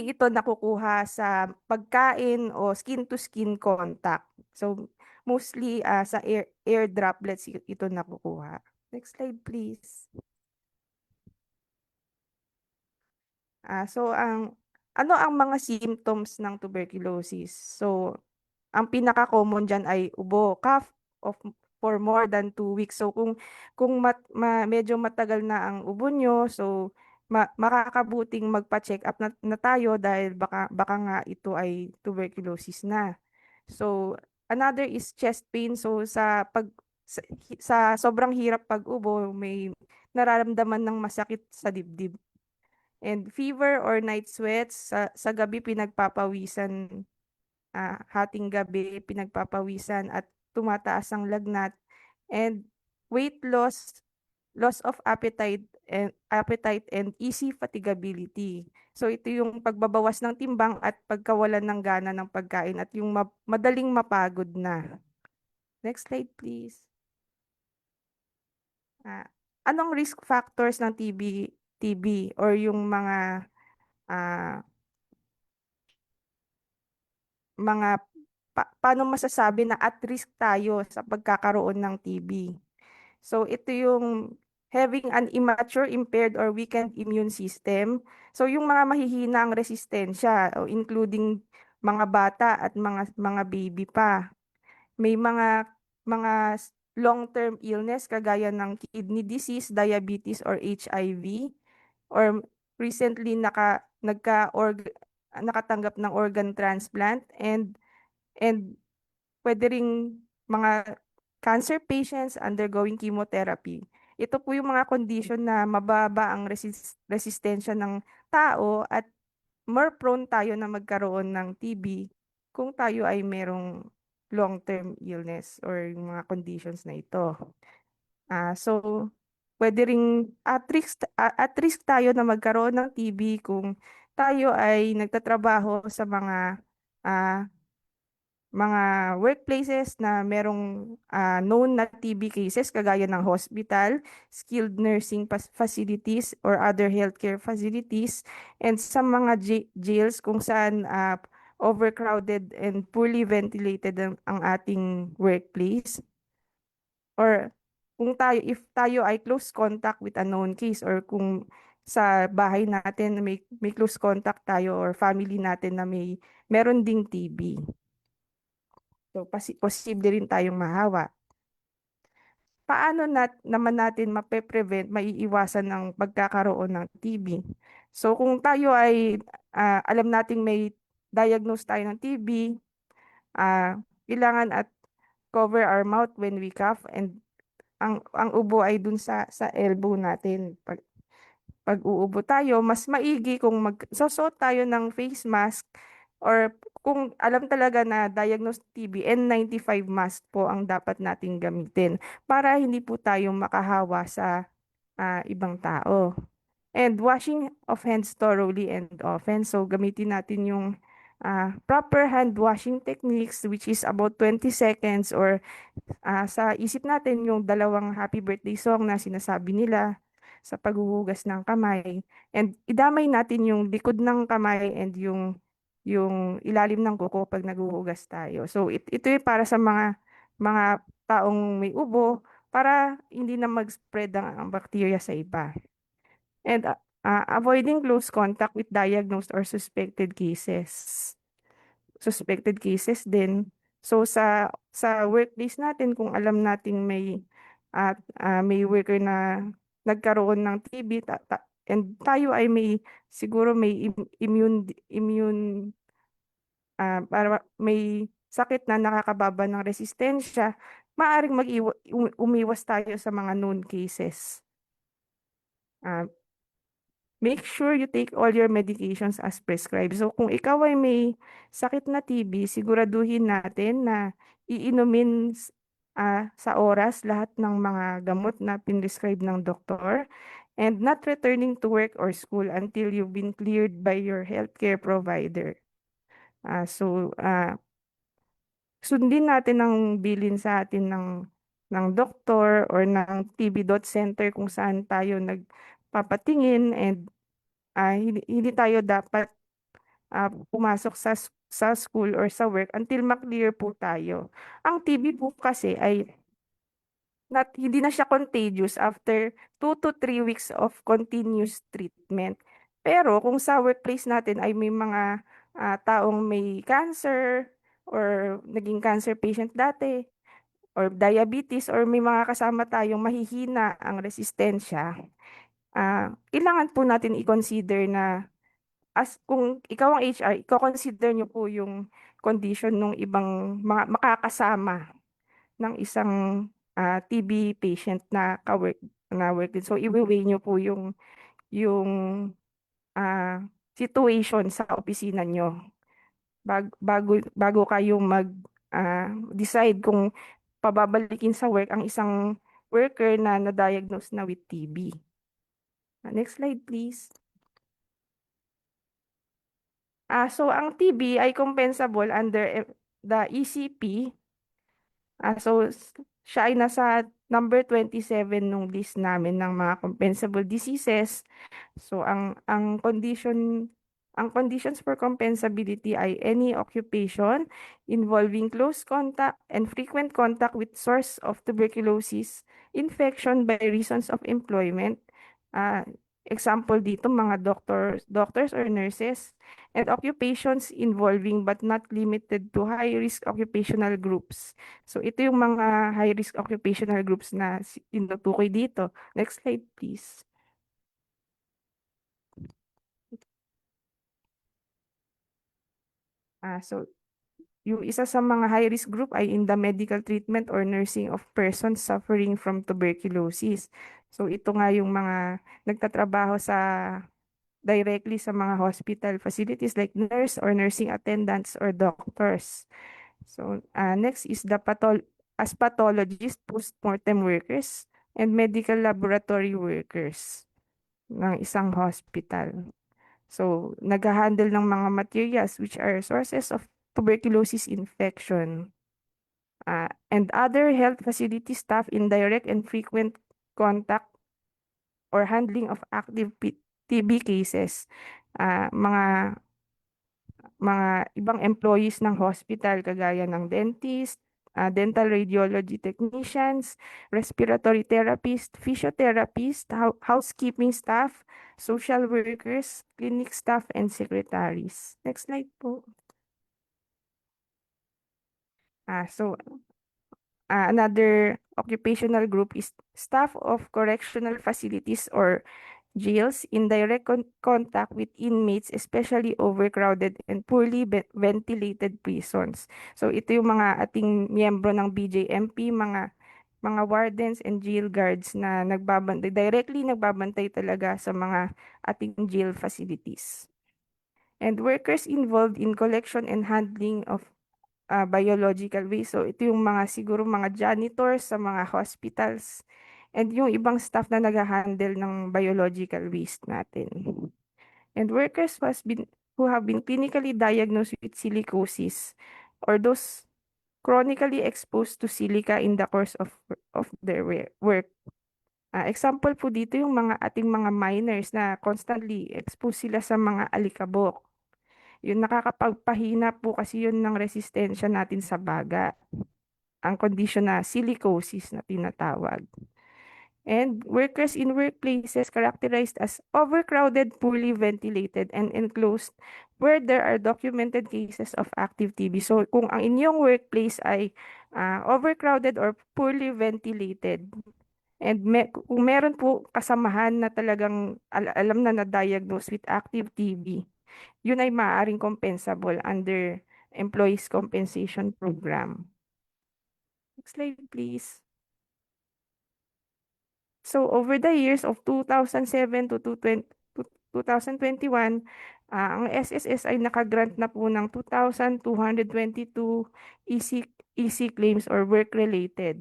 ito nakukuha sa pagkain o skin-to-skin contact. So, mostly sa air droplets ito nakukuha. Next slide, please. So, ano ang mga symptoms ng tuberculosis? So, ang pinaka-common dyan ay ubo, cough for more than 2 weeks. So, kung medyo matagal na ang ubo nyo, so makakabuting magpa-check up na tayo dahil baka nga ito ay tuberculosis na. So, another is chest pain. So, sa sobrang hirap pag-ubo, may nararamdaman ng masakit sa dibdib. And fever or night sweats, sa gabi pinagpapawisan, hating gabi pinagpapawisan at tumataas ang lagnat. And weight loss of appetite and easy fatigability. So ito yung pagbabawas ng timbang at pagkawalan ng gana ng pagkain at yung madaling mapagod na. Next slide, please. Anong risk factors ng TB or yung mga paano masasabi na at risk tayo sa pagkakaroon ng TB? So ito yung having an immature, impaired, or weakened immune system. So yung mga mahihina ang resistensya, including mga bata at mga baby pa. May mga long-term illness kagaya ng kidney disease, diabetes, or HIV, or recently nakatanggap ng organ transplant, and pwede ring mga cancer patients undergoing chemotherapy. Ito po yung mga condition na mababa ang resistensya ng tao at more prone tayo na magkaroon ng TB kung tayo ay merong long-term illness or yung mga conditions na ito. So, pwede ring at risk tayo na magkaroon ng TB kung tayo ay nagtatrabaho sa mga workplaces na merong known na TB cases kagaya ng hospital, skilled nursing facilities, or other healthcare facilities, and sa mga jails kung saan overcrowded and poorly ventilated ang ating workplace. Or if tayo ay close contact with a known case, or kung sa bahay natin may close contact tayo or family natin na meron ding TB. So posible rin tayong mahawa. Paano naman natin mape-prevent, maiiwasan ng pagkakaroon ng TB? So kung tayo ay alam nating may diagnose tayo ng TB, kailangan at cover our mouth when we cough, and ang ubo ay dun sa elbow natin. Pag uubo tayo, mas maigi kung magsusot tayo ng face mask, or kung alam talaga na diagnosed TB, N95 mask po ang dapat nating gamitin para hindi po tayo makahawa sa ibang tao. And washing of hands thoroughly and often. So gamitin natin yung proper hand washing techniques, which is about 20 seconds, or sa isip natin yung dalawang happy birthday song na sinasabi nila sa paghuhugas ng kamay. And idamay natin yung likod ng kamay and yung ilalim ng kuko pag naghuhugas tayo. So ito ay para sa mga taong may ubo, para hindi na mag-spread ang bacteria sa iba. And avoiding close contact with diagnosed or suspected cases. Suspected cases din. So sa workplace natin, kung alam nating may worker na nagkaroon ng TB, and tayo ay siguro may immune para may sakit na nakakababa ng resistensya, maaaring umiwas tayo sa mga known cases. Make sure you take all your medications as prescribed. So kung ikaw ay may sakit na TB, siguraduhin natin na iinumin sa oras lahat ng mga gamot na pinrescribe ng doktor, and not returning to work or school until you've been cleared by your healthcare provider. Sundin natin ang bilin sa atin ng doktor or ng TB.center kung saan tayo nagpapatingin, and hindi tayo dapat pumasok sa school or sa work until maklear po tayo. Ang TB po kasi ay hindi na siya contagious after 2 to 3 weeks of continuous treatment. Pero kung sa workplace natin ay may mga taong may cancer or naging cancer patient dati, or diabetes, or may mga kasama tayong mahihina ang resistensya, kailangan po natin i-consider na kung ikaw ang HR, i-consider nyo po yung condition ng ibang mga makakasama ng isang TB patient na work din. So i-weigh nyo po yung situation sa opisina nyo bago kayo decide kung pababalikin sa work ang isang worker na na-diagnose na with TB. Next slide, please. So ang TB ay compensable under the ECP. So siya ay nasa number 27 nung list namin ng mga compensable diseases. So ang conditions for compensability ay any occupation involving close contact and frequent contact with source of tuberculosis infection by reasons of employment. Example dito, mga doctors or nurses, and occupations involving but not limited to high-risk occupational groups. So ito yung mga high-risk occupational groups na tinutukoy dito. Next slide, please. So yung isa sa mga high-risk group ay in the medical treatment or nursing of persons suffering from tuberculosis. So ito nga yung mga nagtatrabaho directly sa mga hospital facilities like nurse or nursing attendants or doctors. So next is as pathologists, post-mortem workers, and medical laboratory workers ng isang hospital. So nag-handle ng mga materials which are sources of tuberculosis infection. And other health facility staff in direct and frequent contact or handling of active TB cases. Mga ibang employees ng hospital kagaya ng dentist, dental radiology technicians, respiratory therapist, physiotherapist, housekeeping staff, social workers, clinic staff, and secretaries. Next slide po. Another occupational group is staff of correctional facilities or jails in direct contact with inmates, especially overcrowded and poorly ventilated prisons. So ito yung mga ating miyembro ng BJMP, mga wardens and jail guards na directly nagbabantay talaga sa mga ating jail facilities. And workers involved in collection and handling of biological waste. So ito yung siguro mga janitors sa mga hospitals and yung ibang staff na nag-handle ng biological waste natin. And workers who have been clinically diagnosed with silicosis or those chronically exposed to silica in the course of their work. Example po dito yung ating mga miners na constantly exposed sila sa mga alikabok. Yun nakakapagpahina po kasi yun ng resistensya natin sa baga. Ang condition na silicosis na tinatawag. And workers in workplaces characterized as overcrowded, poorly ventilated, and enclosed where there are documented cases of active TB. So kung ang inyong workplace ay overcrowded or poorly ventilated, and kung meron po kasamahan na talagang alam na na-diagnose with active TB, yun ay maaaring compensable under Employees Compensation Program. Next slide, please. So over the years of 2007 to 2021, ang SSS ay nakagrant na po ng 2,222 EC claims or work-related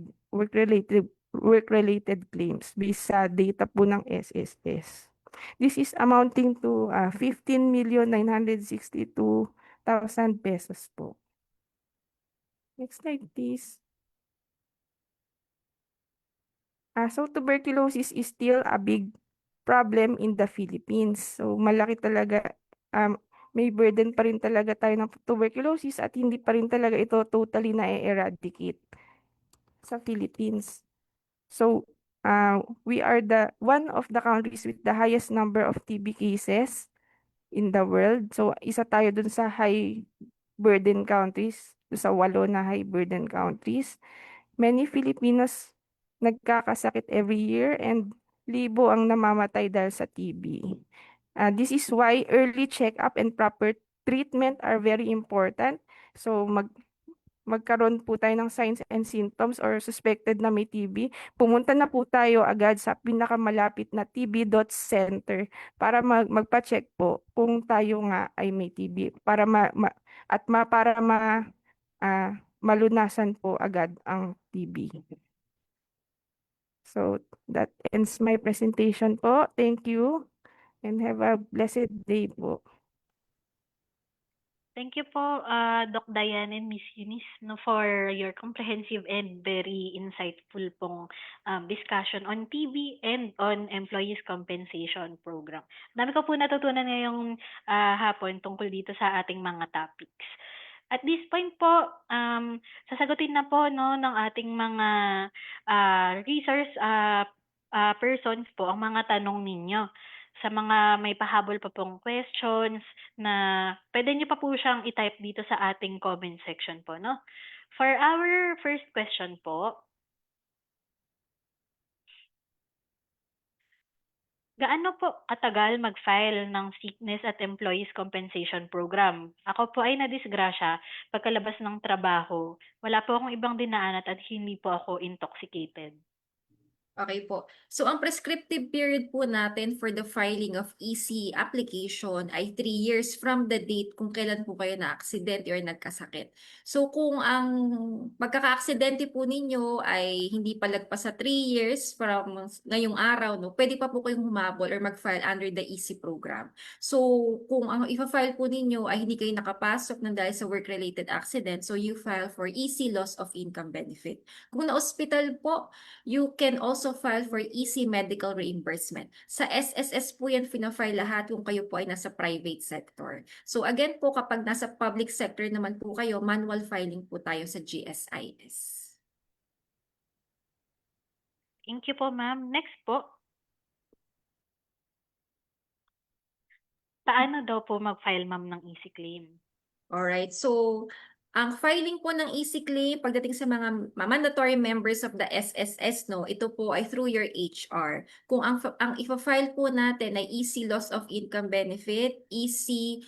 claims based sa data po ng SSS. This is amounting to 15,962,000 pesos po. Next slide, please. So tuberculosis is still a big problem in the Philippines. So malaki talaga, may burden pa rin talaga tayo ng tuberculosis at hindi pa rin talaga ito totally na-eradicate sa Philippines. So we are one of the countries with the highest number of TB cases in the world. So isa tayo dun sa high burden countries, sa 8 na high burden countries. Many Filipinos nagkakasakit every year and libo ang namamatay dahil sa TB. This is why early check-up and proper treatment are very important. So magkaroon po tayo ng signs and symptoms or suspected na may TB, pumunta na po tayo agad sa pinakamalapit na TB.center para magpa-check po kung tayo nga ay may TB para malunasan po agad ang TB. So that ends my presentation po. Thank you and have a blessed day po. Thank you po, Doc Diane and Miss Eunice, no, for your comprehensive and very insightful pong discussion on TB and on Employees Compensation Program. Dami ko po natutunan ngayong hapon tungkol dito sa ating mga topics. At this point po, sasagutin na po no, ng ating mga resource persons po ang mga tanong ninyo. Sa mga may pahabol pa pong questions na pwede nyo pa po siyang i-type dito sa ating comment section po, no? For our first question po, gaano po katagal mag-file ng sickness at employees compensation program? Ako po ay nadisgrasya pagkalabas ng trabaho. Wala po akong ibang dinaanan at hindi po ako intoxicated. Okay po. So, ang prescriptive period po natin for the filing of EC application ay 3 years from the date kung kailan po kayo na-accident or nagkasakit. So, kung ang pagkaka-aksidente po ninyo ay hindi pa lagpas sa 3 years from ngayong araw, no, pwede pa po kayong humabol or mag-file under the EC program. So, kung ang ifa-file po ninyo ay hindi kayo nakapasok ng dahil sa work-related accident, so you file for EC loss of income benefit. Kung na-hospital po, you can also also file for easy medical reimbursement. Sa SSS po yan fina-file lahat kung kayo po ay nasa private sector. So again po, kapag nasa public sector naman po kayo, manual filing po tayo sa GSIS. Thank you po, ma'am. Next po. Paano daw po mag-file, ma'am, ng easy claim? Alright, so ang filing po ng easy claim pagdating sa mga mandatory members of the SSS, no, ito po ay through your HR. Kung ang ifa-file po natin ay easy loss of income benefit, easy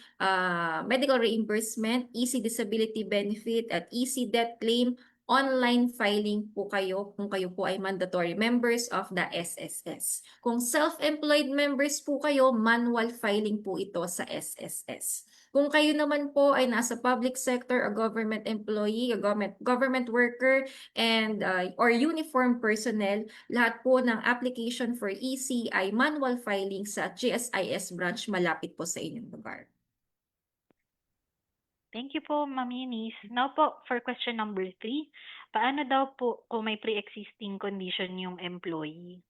medical reimbursement, easy disability benefit, at easy death claim, online filing po kayo kung kayo po ay mandatory members of the SSS. Kung self-employed members po kayo, manual filing po ito sa SSS. Kung kayo naman po ay nasa public sector, a government employee, a government worker, and or uniform personnel, lahat po ng application for EC ay manual filing sa GSIS branch malapit po sa inyong lugar. Thank you po, Ma'am Eunice. Now po, for question number 3, paano daw po kung may pre-existing condition yung employee?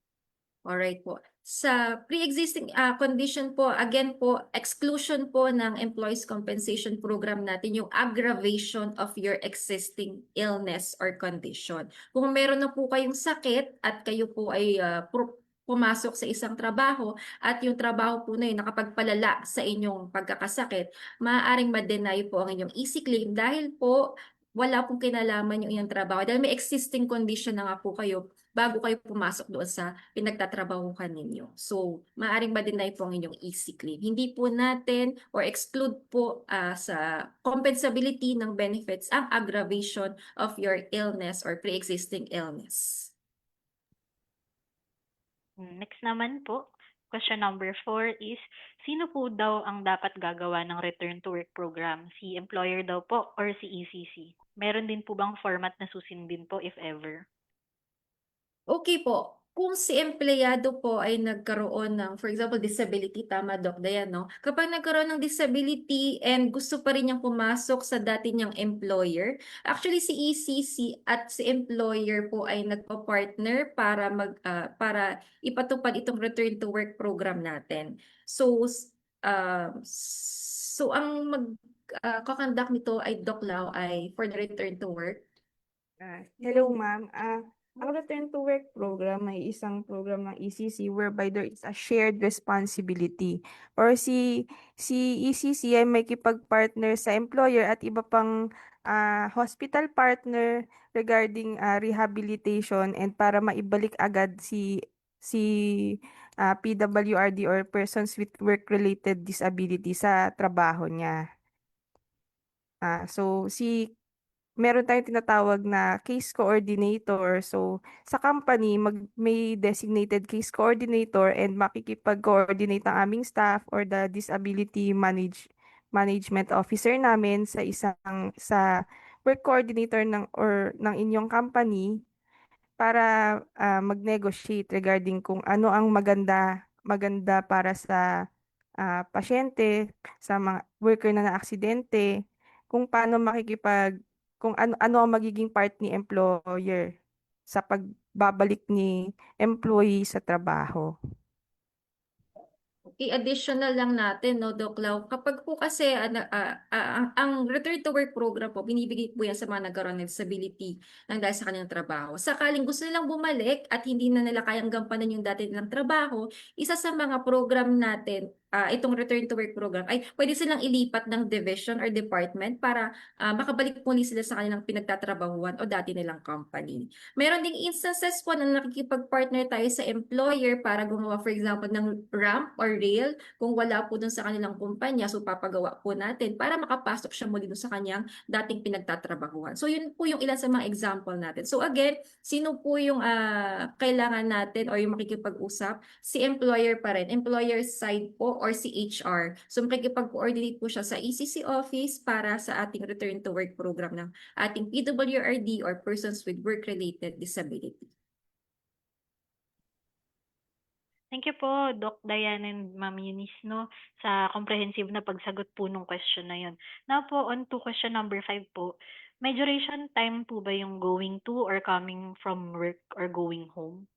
Alright po. Sa pre-existing condition po, again po, exclusion po ng Employees Compensation Program natin yung aggravation of your existing illness or condition. Kung meron na po kayong sakit at kayo po ay pumasok sa isang trabaho at yung trabaho po na yun nakapagpalala sa inyong pagkakasakit, maaaring ma-deny po ang inyong easy claim dahil po wala pong kinalaman yung inyong trabaho. Dahil may existing condition na nga po kayo bago kayo pumasok doon sa pinagtatrabahuhan ninyo. So, maaaring ma-deny po ang inyong easy claim. Hindi po natin or exclude po sa compensability ng benefits ang aggravation of your illness or pre-existing illness. Next naman po, question number 4 is, sino po daw ang dapat gagawa ng return to work program? Si employer daw po or si ECC? Meron din po bang format na susundin po if ever? Okay po. Kung si empleyado po ay nagkaroon ng, for example, disability, tama Doc Dayan, no? Kapag nagkaroon ng disability and gusto pa rin niyang pumasok sa dati niyang employer, actually si ECC at si employer po ay nagpa-partner para para ipatupad itong return to work program natin. So ang kakandak nito ay Doc Lau ay for the return to work. Hello, ma'am. Ang Return to Work program ay isang program ng ECC whereby there is a shared responsibility. Or si ECC ay may kipag-partner sa employer at iba pang hospital partner regarding rehabilitation and para maibalik agad si PWRD or persons with work-related disability sa trabaho niya. So meron tayong tinatawag na case coordinator. So, sa company, may designated case coordinator and makikipag-coordinate ang aming staff or the disability management officer namin sa work coordinator ng inyong company para mag-negotiate regarding kung ano ang maganda para sa pasyente, sa mga worker na naaksidente, kung paano kung ano ang magiging part ni employer sa pagbabalik ni employee sa trabaho. I-additional lang natin, no, Doc Lau, kapag po kasi ang return to work program po, binibigay po yan sa mga nagkaroon ng disability ng dahil sa kanilang trabaho. Sakaling gusto nilang bumalik at hindi na nila kayang gampanan yung dati nilang trabaho, isa sa mga program natin, itong return to work program, ay pwede silang ilipat ng division or department para makabalik muli sila sa kanilang pinagtatrabahuan o dati nilang company. Meron ding instances po na nakikipag-partner tayo sa employer para gumawa, for example, ng ramp or rail kung wala po dun sa kanilang kumpanya. So, papagawa po natin para makapasok siya muli dun sa kanyang dating pinagtatrabahuan. So, yun po yung ilan sa mga example natin. So, again, sino po yung kailangan natin or yung makikipag-usap? Si employer pa rin. Employer side po or si HR. So, makikipag-coordinate po siya sa ECC office para sa ating return to work program ng ating PWRD or persons with work-related disability. Thank you po, Doc Diane and Ma'am Eunice, no, sa comprehensive na pagsagot po nung question na yun. Now po, on to question number 5 po. May duration time po ba yung going to or coming from work or going home?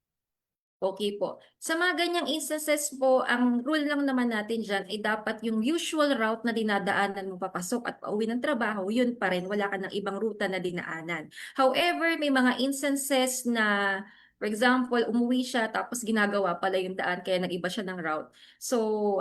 Okay po. Sa mga ganyang instances po, ang rule lang naman natin dyan ay dapat yung usual route na dinadaanan mo papasok at pauwi ng trabaho, yun pa rin, wala ka ng ibang ruta na dinaanan. However, may mga instances na, for example, umuwi siya tapos ginagawa pala yung daan kaya nag-iba siya ng route. So,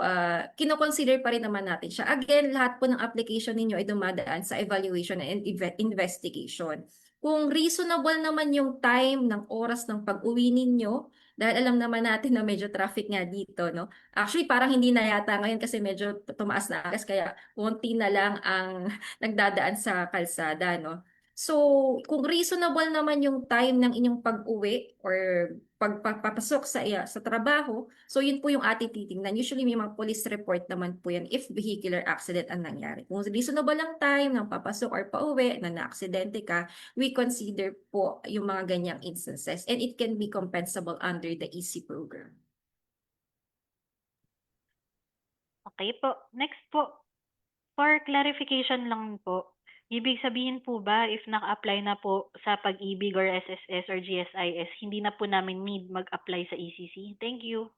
kinoconsider pa rin naman natin siya. Again, lahat po ng application ninyo ay dumadaan sa evaluation and investigation. Kung reasonable naman yung time ng oras ng pag-uwi ninyo, dahil alam naman natin na medyo traffic nga dito, no? Actually, parang hindi na yata ngayon kasi medyo tumaas na agos, kaya konti na lang ang nagdadaan sa kalsada, no? So, kung reasonable naman yung time ng inyong pag-uwi or pagpapasok sa trabaho, so yun po yung ating titingnan. Usually, may mga police report naman po yan if vehicular accident ang nangyari. Kung reasonable lang time ng papasok or pauwi na na-aksidente ka, we consider po yung mga ganyang instances and it can be compensable under the EC program. Okay po. Next po, for clarification lang po, ibig sabihin po ba if naka-apply na po sa Pag-ibig or SSS or GSIS, hindi na po namin need mag-apply sa ECC? Thank you.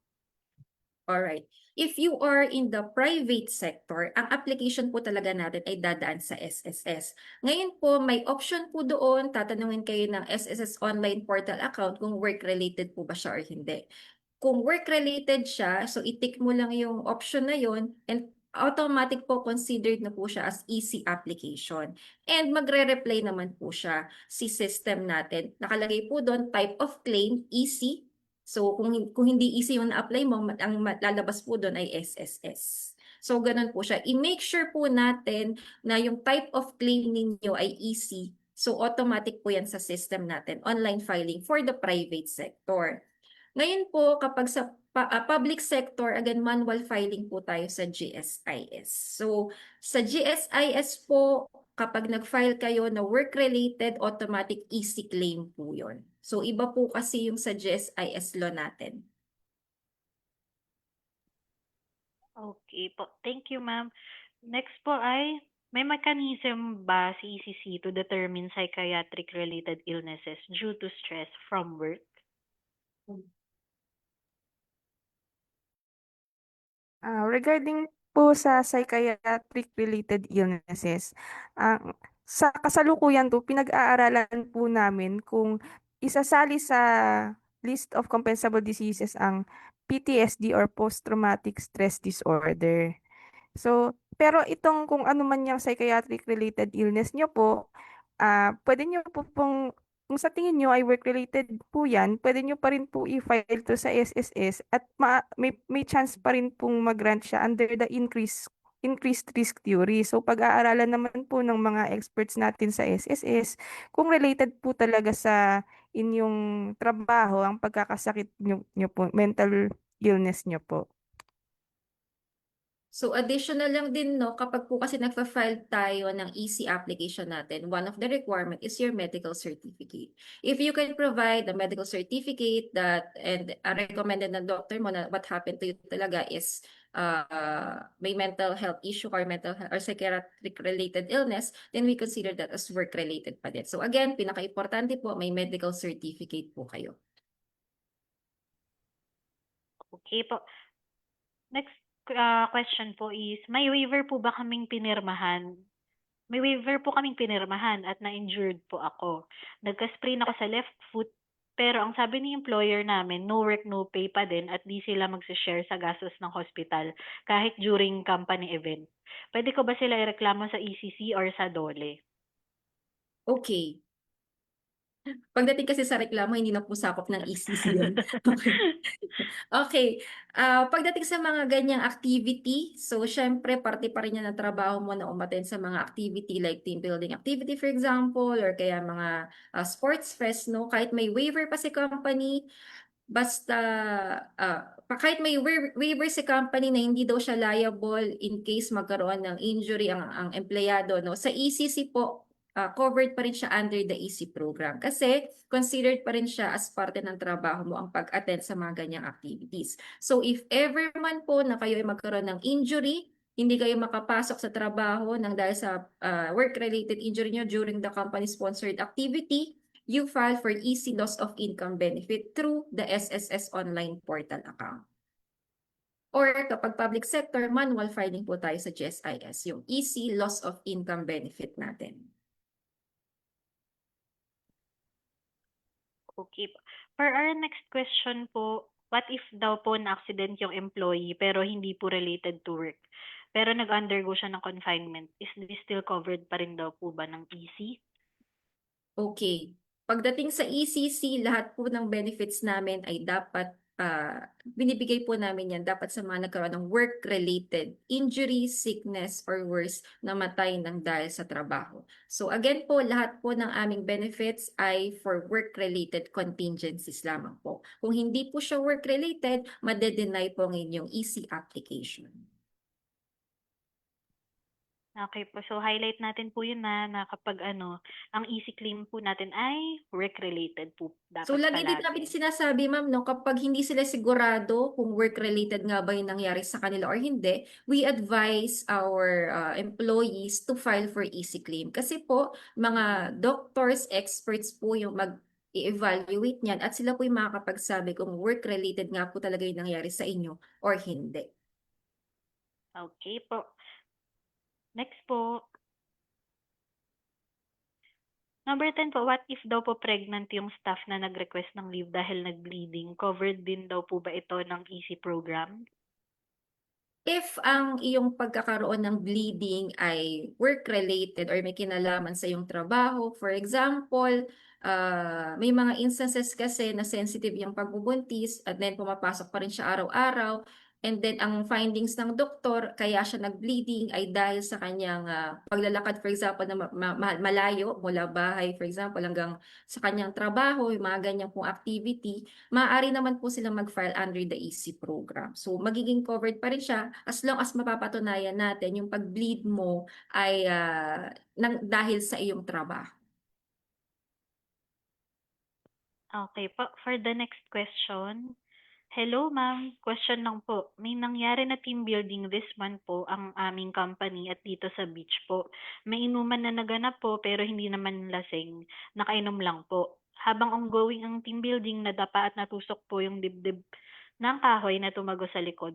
Alright. If you are in the private sector, ang application po talaga natin ay dadaan sa SSS. Ngayon po, may option po doon, tatanungin kayo ng SSS online portal account kung work-related po ba siya or hindi. Kung work-related siya, so i-tick mo lang yung option na yon and automatic po considered na po siya as EC application. And magre-reply naman po siya si system natin. Nakalagay po doon type of claim, EC. So kung hindi easy yung na-apply mo, ang lalabas po doon ay SSS. So ganun po siya. I-make sure po natin na yung type of claim ninyo ay easy. So automatic po yan sa system natin, online filing for the private sector. Ngayon po, kapag sa public sector, again, manual filing po tayo sa GSIS. So sa GSIS po, kapag nag-file kayo na work-related, automatic easy claim po yun. So, iba po kasi yung sa GSIS law natin. Okay po. Thank you, ma'am. Next po ay, may mechanism ba si ECC to determine psychiatric-related illnesses due to stress from work? Regarding po sa psychiatric-related illnesses, sa kasalukuyan po, pinag-aaralan po namin kung isasali sa list of compensable diseases ang PTSD or post-traumatic stress disorder. So, pero itong kung ano man yung psychiatric-related illness nyo po, pwede nyo po kung sa tingin nyo ay work-related po yan, pwede nyo pa rin po i-file to sa SSS at may chance pa rin pong mag-grant siya under the increased risk theory. So, pag-aaralan naman po ng mga experts natin sa SSS, kung related po talaga sa inyong trabaho, ang pagkakasakit nyo po, mental illness nyo po. So additional lang din, no, kapag po kasi nagpa-file tayo ng EC application natin, one of the requirement is your medical certificate. If you can provide the medical certificate that and recommended ng doctor mo na what happened to you talaga is may mental health issue or mental health or psychiatric related illness, then we consider that as work related pa din. So again, pinaka-importante po, may medical certificate po kayo. Okay po. Next question po is, may waiver po ba kaming pinirmahan? May waiver po kaming pinirmahan at na-injured po ako. Nagka-sprain ako sa left foot, pero ang sabi ni employer namin, no work, no pay pa din at di sila magse-share sa gastos ng hospital kahit during company event. Pwede ko ba sila ireklamo sa ECC or sa DOLE? Okay. Pagdating kasi sa reklamo, hindi na po sakop ng ECC yun. Okay. Okay. Pagdating sa mga ganyang activity, so syempre, parte pa rin yan ng trabaho mo na umattend sa mga activity like team building activity, for example, or kaya mga sports fest, no? Kahit may waiver pa si company, basta kahit may waiver si company na hindi daw siya liable in case magkaroon ng injury ang empleyado, no? Sa ECC po, covered pa rin siya under the EC program kasi considered pa rin siya as parte ng trabaho mo ang pag-attend sa mga ganyang activities. So if ever man po na kayo ay magkaroon ng injury, hindi kayo makapasok sa trabaho dahil sa work-related injury nyo during the company-sponsored activity, you file for EC loss of income benefit through the SSS online portal account. Or kapag public sector, manual filing po tayo sa GSIS, yung EC loss of income benefit natin. Okay po. For our next question po, what if daw po na-accident yung employee pero hindi po related to work? Pero nag-undergo siya ng confinement. Is this still covered pa rin daw po ba ng EC? Okay. Pagdating sa ECC, lahat po ng benefits namin ay dapat binibigay po namin yan dapat sa mga nagkaroon ng work-related injury, sickness, or worse, namatay ng dahil sa trabaho. So again po, lahat po ng aming benefits ay for work-related contingencies lamang po. Kung hindi po siya work-related, made-deny po ang inyong EC application. Okay po. So, highlight natin po yun na kapag ang easy claim po natin ay work-related po dapat So lagi din palagi. namin sinasabi, ma'am, no, kapag hindi sila sigurado kung work-related nga ba yung nangyari sa kanila or hindi, we advise our employees to file for easy claim. Kasi po, mga doctors, experts po yung mag-evaluate niyan at sila po yung makakapagsabi kung work-related nga po talaga yung nangyari sa inyo or hindi. Okay po. Next po. Number 10 po, what if daw po pregnant yung staff na nag-request ng leave dahil nag-bleeding? Covered din daw po ba ito ng EC program? If ang iyong pagkakaroon ng bleeding ay work-related or may kinalaman sa iyong trabaho, for example, may mga instances kasi na sensitive yung pagbubuntis at then pumapasok pa rin siya araw-araw. And then ang findings ng doktor, kaya siya nag-bleeding ay dahil sa kanyang paglalakad, for example, na malayo mula bahay, for example, hanggang sa kanyang trabaho, yung mga ganyan pong activity, maaari naman po silang mag-file under the EC program. So magiging covered pa rin siya as long as mapapatunayan natin yung pag-bleed mo ay dahil sa iyong trabaho. Okay po. For the next question, hello ma'am, question lang po. May nangyari na team building this month po ang aming company at dito sa beach po. May inuman na naganap po pero hindi naman lasing. Nakainom lang po. Habang ongoing ang team building, nadapa at natusok po yung dibdib ng kahoy na tumago sa likod.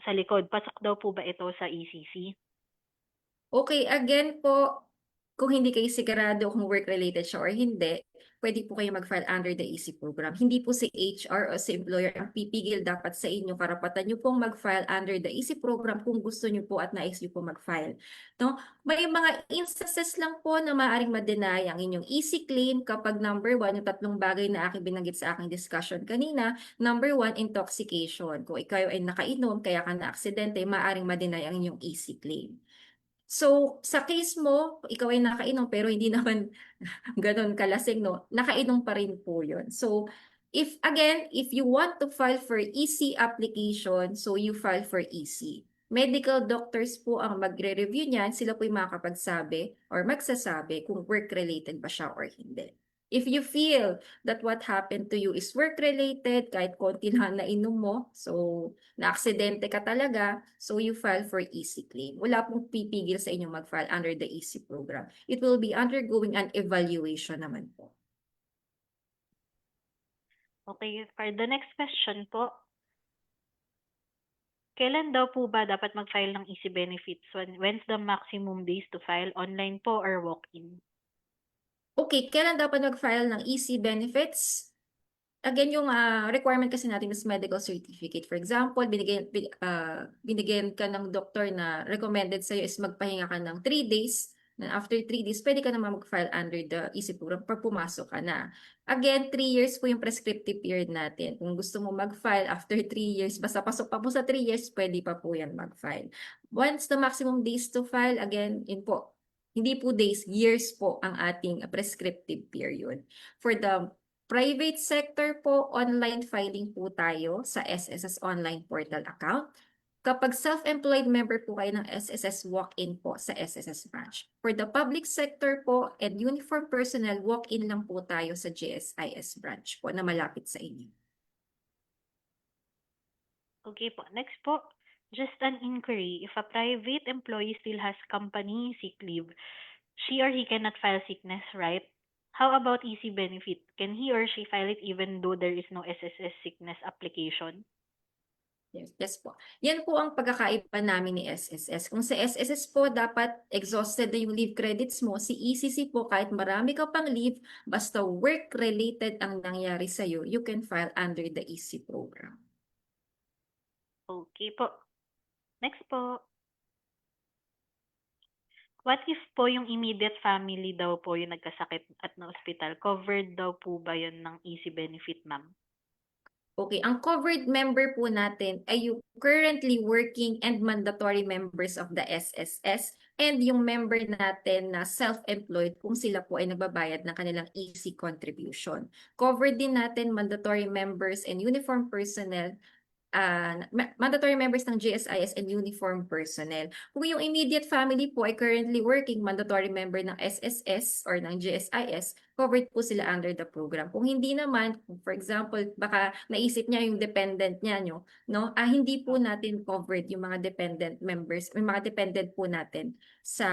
Sa likod, pasok daw po ba ito sa ECC? Okay, again po, kung hindi kayo sigurado kung work-related siya or hindi, pwede po kayo mag-file under the EC program. Hindi po si HR o si employer ang pipigil dapat sa inyo. Karapatan nyo pong mag-file under the EC program kung gusto nyo po at nais nyo po mag-file. No? May mga instances lang po na maaaring ma-deny ang inyong EC claim kapag number 1, yung tatlong bagay na aking binanggit sa aking discussion kanina. Number 1, intoxication. Kung ikaw ay nakainom, kaya ka na-aksidente, maaaring ma-deny ang inyong EC claim. So, sa case mo, ikaw ay nakainom pero hindi naman ganun kalasing, no? Nakainom pa rin po yun. So, if you want to file for EC application, so you file for EC. Medical doctors po ang magre-review niyan, sila po yung makakapagsabi or magsasabi kung work-related ba siya or hindi. If you feel that what happened to you is work-related, kahit konti lang na inom mo, so na-aksidente ka talaga, so you file for EC claim. Wala pong pipigil sa inyo mag-file under the EC program. It will be undergoing an evaluation naman po. Okay, for the next question po, kailan daw po ba dapat mag-file ng EC benefits? When's the maximum days to file? Online po or walk-in? Okay, kailan dapat mag-file ng EC benefits? Again, yung requirement kasi natin is medical certificate. For example, binigyan ka ng doktor na recommended sa'yo is magpahinga ka ng 3 days. Then after 3 days, pwede ka naman mag-file under the EC program pag pumasok ka na. Again, 3 years po yung prescriptive period natin. Kung gusto mo mag-file after 3 years, basta pasok pa po sa 3 years, pwede pa po yan mag-file. Once the maximum days to file, again, yun po, hindi po days, years po ang ating prescriptive period. For the private sector po, online filing po tayo sa SSS online portal account. Kapag self-employed member po kayo ng SSS, walk-in po sa SSS branch. For the public sector po and uniform personnel, walk-in lang po tayo sa GSIS branch po na malapit sa inyo. Okay po. Next po, just an inquiry. If a private employee still has company sick leave, she or he cannot file sickness, right? How about EC benefit? Can he or she file it even though there is no SSS sickness application? Yes po. Yan po ang pagkakaiba namin ni SSS. Kung sa SSS po, dapat exhausted na yung leave credits mo. Si ECC po, kahit marami ka pang leave, basta work-related ang nangyari sa'yo, you can file under the EC program. Okay po. Next po. What if po yung immediate family daw po yung nagkasakit at na ospital? Covered daw po ba yun ng EC benefit, ma'am? Okay, ang covered member po natin ay yung currently working and mandatory members of the SSS and yung member natin na self-employed kung sila po ay nagbabayad ng kanilang EC contribution. Covered din natin mandatory members and uniform personnel, mandatory members ng GSIS and uniform personnel. Kung yung immediate family po ay currently working mandatory member ng SSS or ng GSIS, covered po sila under the program. Kung hindi naman, for example, baka naisip niya yung dependent niya, no? Hindi po natin covered yung mga dependent members, yung mga dependent po natin sa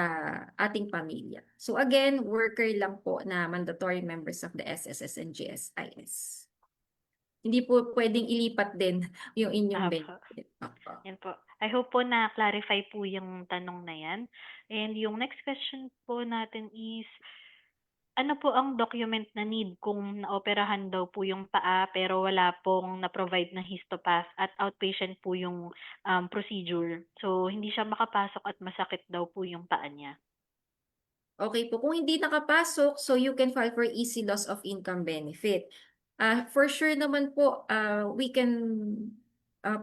ating pamilya. So again, worker lang po na mandatory members of the SSS and GSIS. Hindi po pwedeng ilipat din yung inyong Apo. benefit. Opo. Yan po. I hope po na-clarify po yung tanong na yan. And yung next question po natin is, ano po ang document na need kung naoperahan daw po yung paa pero wala pong na-provide na histopath at outpatient po yung procedure. So, hindi siya makapasok at masakit daw po yung paa niya. Okay po, kung hindi nakapasok, so you can file for easy loss of income benefit. For sure naman po, we can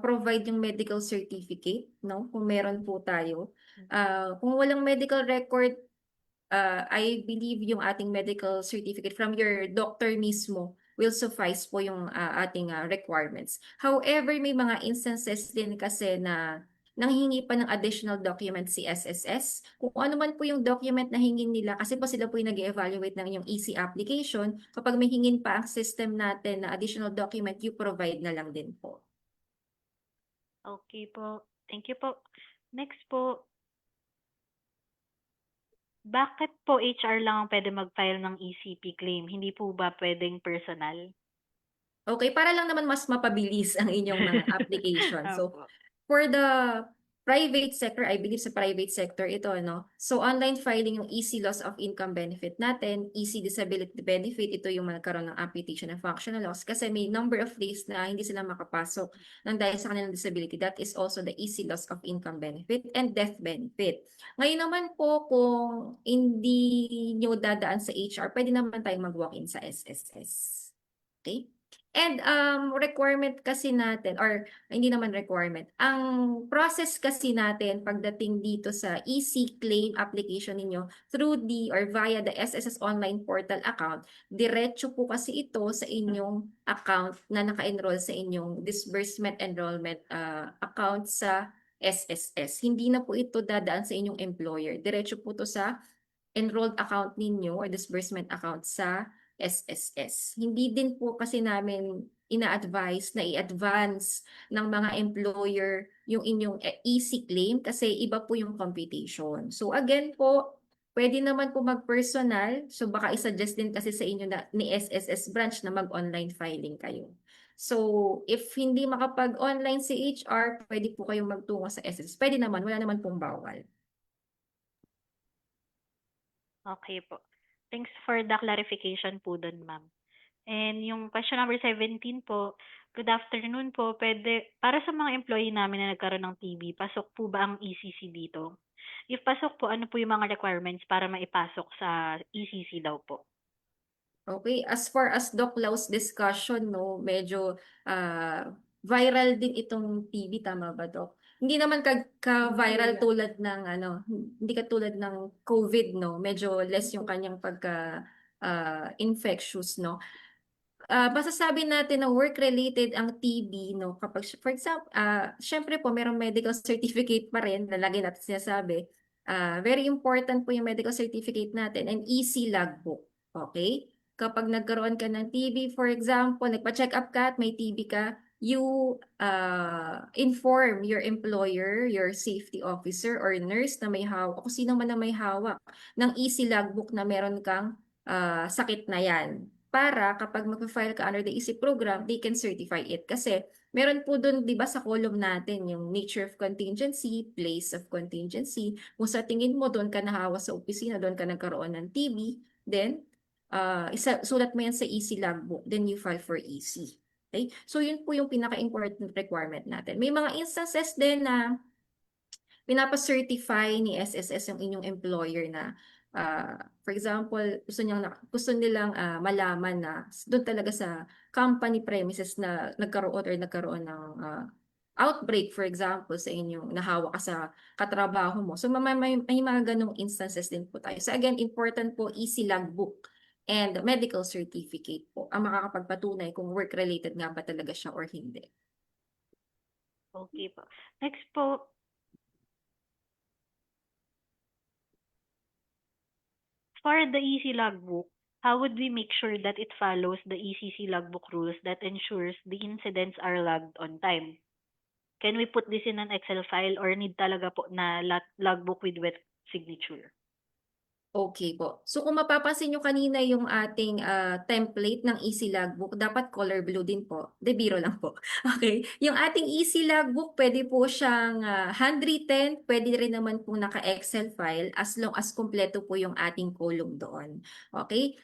provide yung medical certificate, no? Kung meron po tayo. Kung walang medical record, I believe yung ating medical certificate from your doctor mismo will suffice po yung ating requirements. However, may mga instances din kasi na nanghingi pa ng additional document si SSS. Kung ano man po yung document na hingin nila, kasi po sila po yung nag-evaluate ng inyong EC application, kapag may hingin pa ang system natin na additional document, you provide na lang din po. Okay po. Thank you po. Next po, bakit po HR lang ang pwede mag-file ng ECP claim? Hindi po ba pwedeng personal? Okay, para lang naman mas mapabilis ang inyong mga application. So, Opo. for the private sector, I believe sa private sector ito, no? So, online filing yung easy loss of income benefit natin, easy disability benefit, ito yung magkaroon ng amputation and functional loss kasi may number of days na hindi sila makapasok ng dahil sa kanilang disability. That is also the easy loss of income benefit and death benefit. Ngayon naman po, kung hindi nyo dadaan sa HR, pwede naman tayong mag-walk-in sa SSS. Okay? And requirement kasi natin, or hindi naman requirement, ang process kasi natin pagdating dito sa EC claim application ninyo through the or via the SSS online portal account, diretso po kasi ito sa inyong account na naka-enroll sa inyong disbursement enrollment account sa SSS. Hindi na po ito dadaan sa inyong employer. Diretso po ito sa enrolled account ninyo or disbursement account sa SSS. Hindi din po kasi namin ina-advise na i-advance ng mga employer yung inyong EC claim kasi iba po yung computation. So again po, pwede naman po mag-personal. So baka i-suggest din kasi sa inyo na, ni SSS branch na mag-online filing kayo. So if hindi makapag-online si HR, pwede po kayong magtungo sa SSS. Pwede naman, wala naman pong bawal. Okay po. Thanks for the clarification po dun, ma'am. And yung question number 17 po, good afternoon po. Para sa mga employee namin na nagkaroon ng TB, pasok po ba ang ECC dito? If pasok po, ano po yung mga requirements para maipasok sa ECC daw po? Okay, as far as Doc Lau's discussion, no, medyo viral din itong TB, tama ba, Doc? Hindi naman ka-viral tulad ng hindi katulad ng COVID, no. Medyo less yung kanyang pagka infectious, no. Masasabi natin na work-related ang TB, no, kapag, for example, syempre po, merong medical certificate pa rin, na lagi natin sinasabi. Very important po yung medical certificate natin and EC logbook, okay? Kapag nagkaroon ka ng TB, for example, nagpa-check up ka at may TB ka, you inform your employer, your safety officer or nurse na may hawak, kung sino man na may hawak ng EC logbook na meron kang sakit na yan. Para kapag mag-file ka under the EC program, they can certify it. Kasi meron po dun, di ba, sa column natin, yung nature of contingency, place of contingency. Kung sa tingin mo, doon ka nahawa sa opisina, doon ka nagkaroon ng TB, then sulat mo yan sa EC logbook, then you file for EC. Okay? So yun po yung pinaka-important requirement natin. May mga instances din na pinapa-certify ni SSS yung inyong employer na for example, gusto nilang malaman na doon talaga sa company premises na nagkaroon ng outbreak, for example, sa inyong nahawa ka sa katrabaho mo. So may mga ganong instances din po tayo. So again, important po EC logbook and medical certificate po ang makakapagpatunay kung work-related nga ba talaga siya or hindi. Okay po. Next po, for the EC logbook, how would we make sure that it follows the ECC logbook rules that ensures the incidents are logged on time? Can we put this in an Excel file or need talaga po na logbook with wet signature? Okay po. So kung mapapansin nyo kanina yung ating template ng EC logbook, dapat color blue din po. De biro lang po. Okay. Yung ating EC logbook, pwede po siyang handwritten, pwede rin naman po naka-Excel file as long as kumpleto po yung ating column doon. Okay.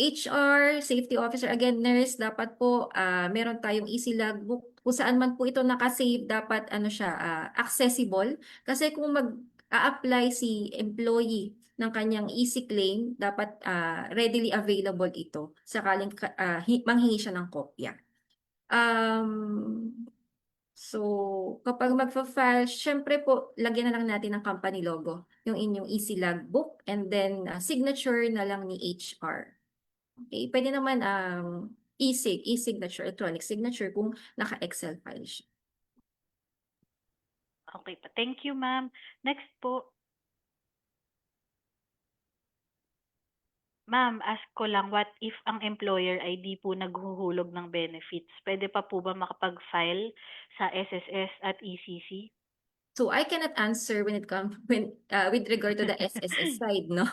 HR, safety officer, again, nurse, dapat po meron tayong EC logbook. Kung saan man po ito nakasave, dapat ano siya, accessible. Kasi kung mag-a-apply si employee ng kanyang EC claim, dapat readily available ito sakaling manghingi siya ng kopya. So, kapag magfa-file, syempre po, lagyan na lang natin ng company logo, yung inyong EC logbook, and then signature na lang ni HR. Okay, pwede naman e-signature, electronic signature kung naka-Excel file siya. Okay po. Thank you, ma'am. Next po, ma'am, ask ko lang, what if ang employer ay di po naghuhulog ng benefits? Pwede pa po ba makapag-file sa SSS at ECC? So I cannot answer when it comes with regard to the SSS side, no?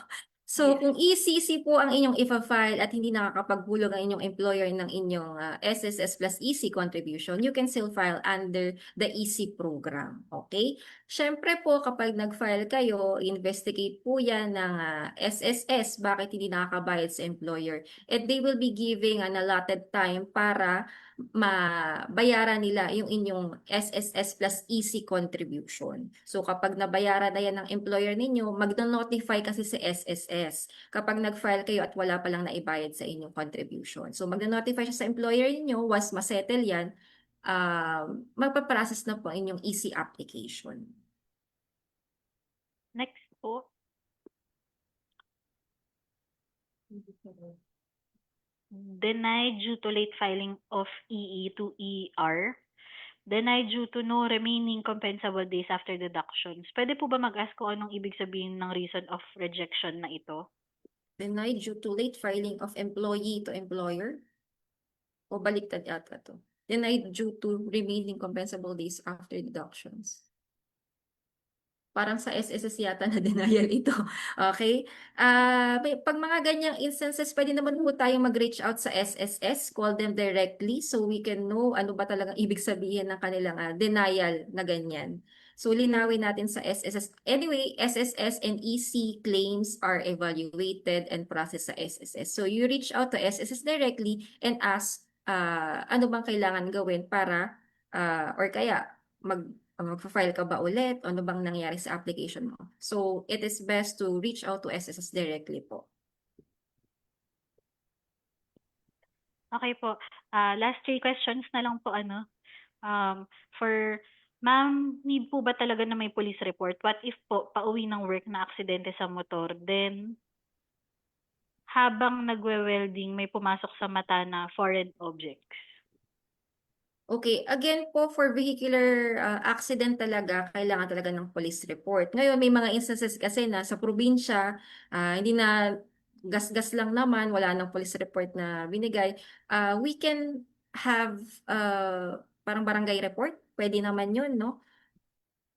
So Yes. kung ECC po ang inyong ifa-file at hindi nakakapaghulog ang inyong employer ng inyong SSS plus EC contribution, you can still file under the EC program. Okay? Syempre po kapag nag-file kayo, investigate po yan ng SSS bakit hindi nakakabayad sa employer. And they will be giving an allotted time para mabayaran nila yung inyong SSS plus EC contribution. So kapag nabayaran na yan ng employer ninyo, magno-notify kasi sa SSS kapag nag-file kayo at wala palang naibayad sa inyong contribution. So magno-notify siya sa employer ninyo, once masettle yan, magpaprocess na po ang inyong EC application. Next po, denied due to late filing of EE to ER. Denied due to no remaining compensable days after deductions. Pwede po ba mag-ask kung anong ibig sabihin ng reason of rejection na ito? Denied due to late filing of employee to employer? O baliktad yata to. Denied due to remaining compensable days after deductions. Parang sa SSS yata na denial ito. Okay? Pag mga ganyang instances, pwede naman po tayong mag-reach out sa SSS, call them directly so we can know ano ba talagang ibig sabihin ng kanilang denial na ganyan. So, linawin natin sa SSS. Anyway, SSS and EC claims are evaluated and processed sa SSS. So, you reach out to SSS directly and ask ano bang kailangan gawin para or kaya mag-file ka ba ulit? Ano bang nangyari sa application mo? So, it is best to reach out to SSS directly po. Okay po. Last 3 questions na lang po. For ma'am, need po ba talaga na may police report? What if po, pauwi ng work na aksidente sa motor, then habang nagwe-welding, may pumasok sa mata na foreign objects? Okay, again po, for vehicular accident talaga, kailangan talaga ng police report. Ngayon, may mga instances kasi na sa probinsya, hindi na gas-gas lang naman, wala nang police report na binigay. We can have parang barangay report, pwede naman yun, no?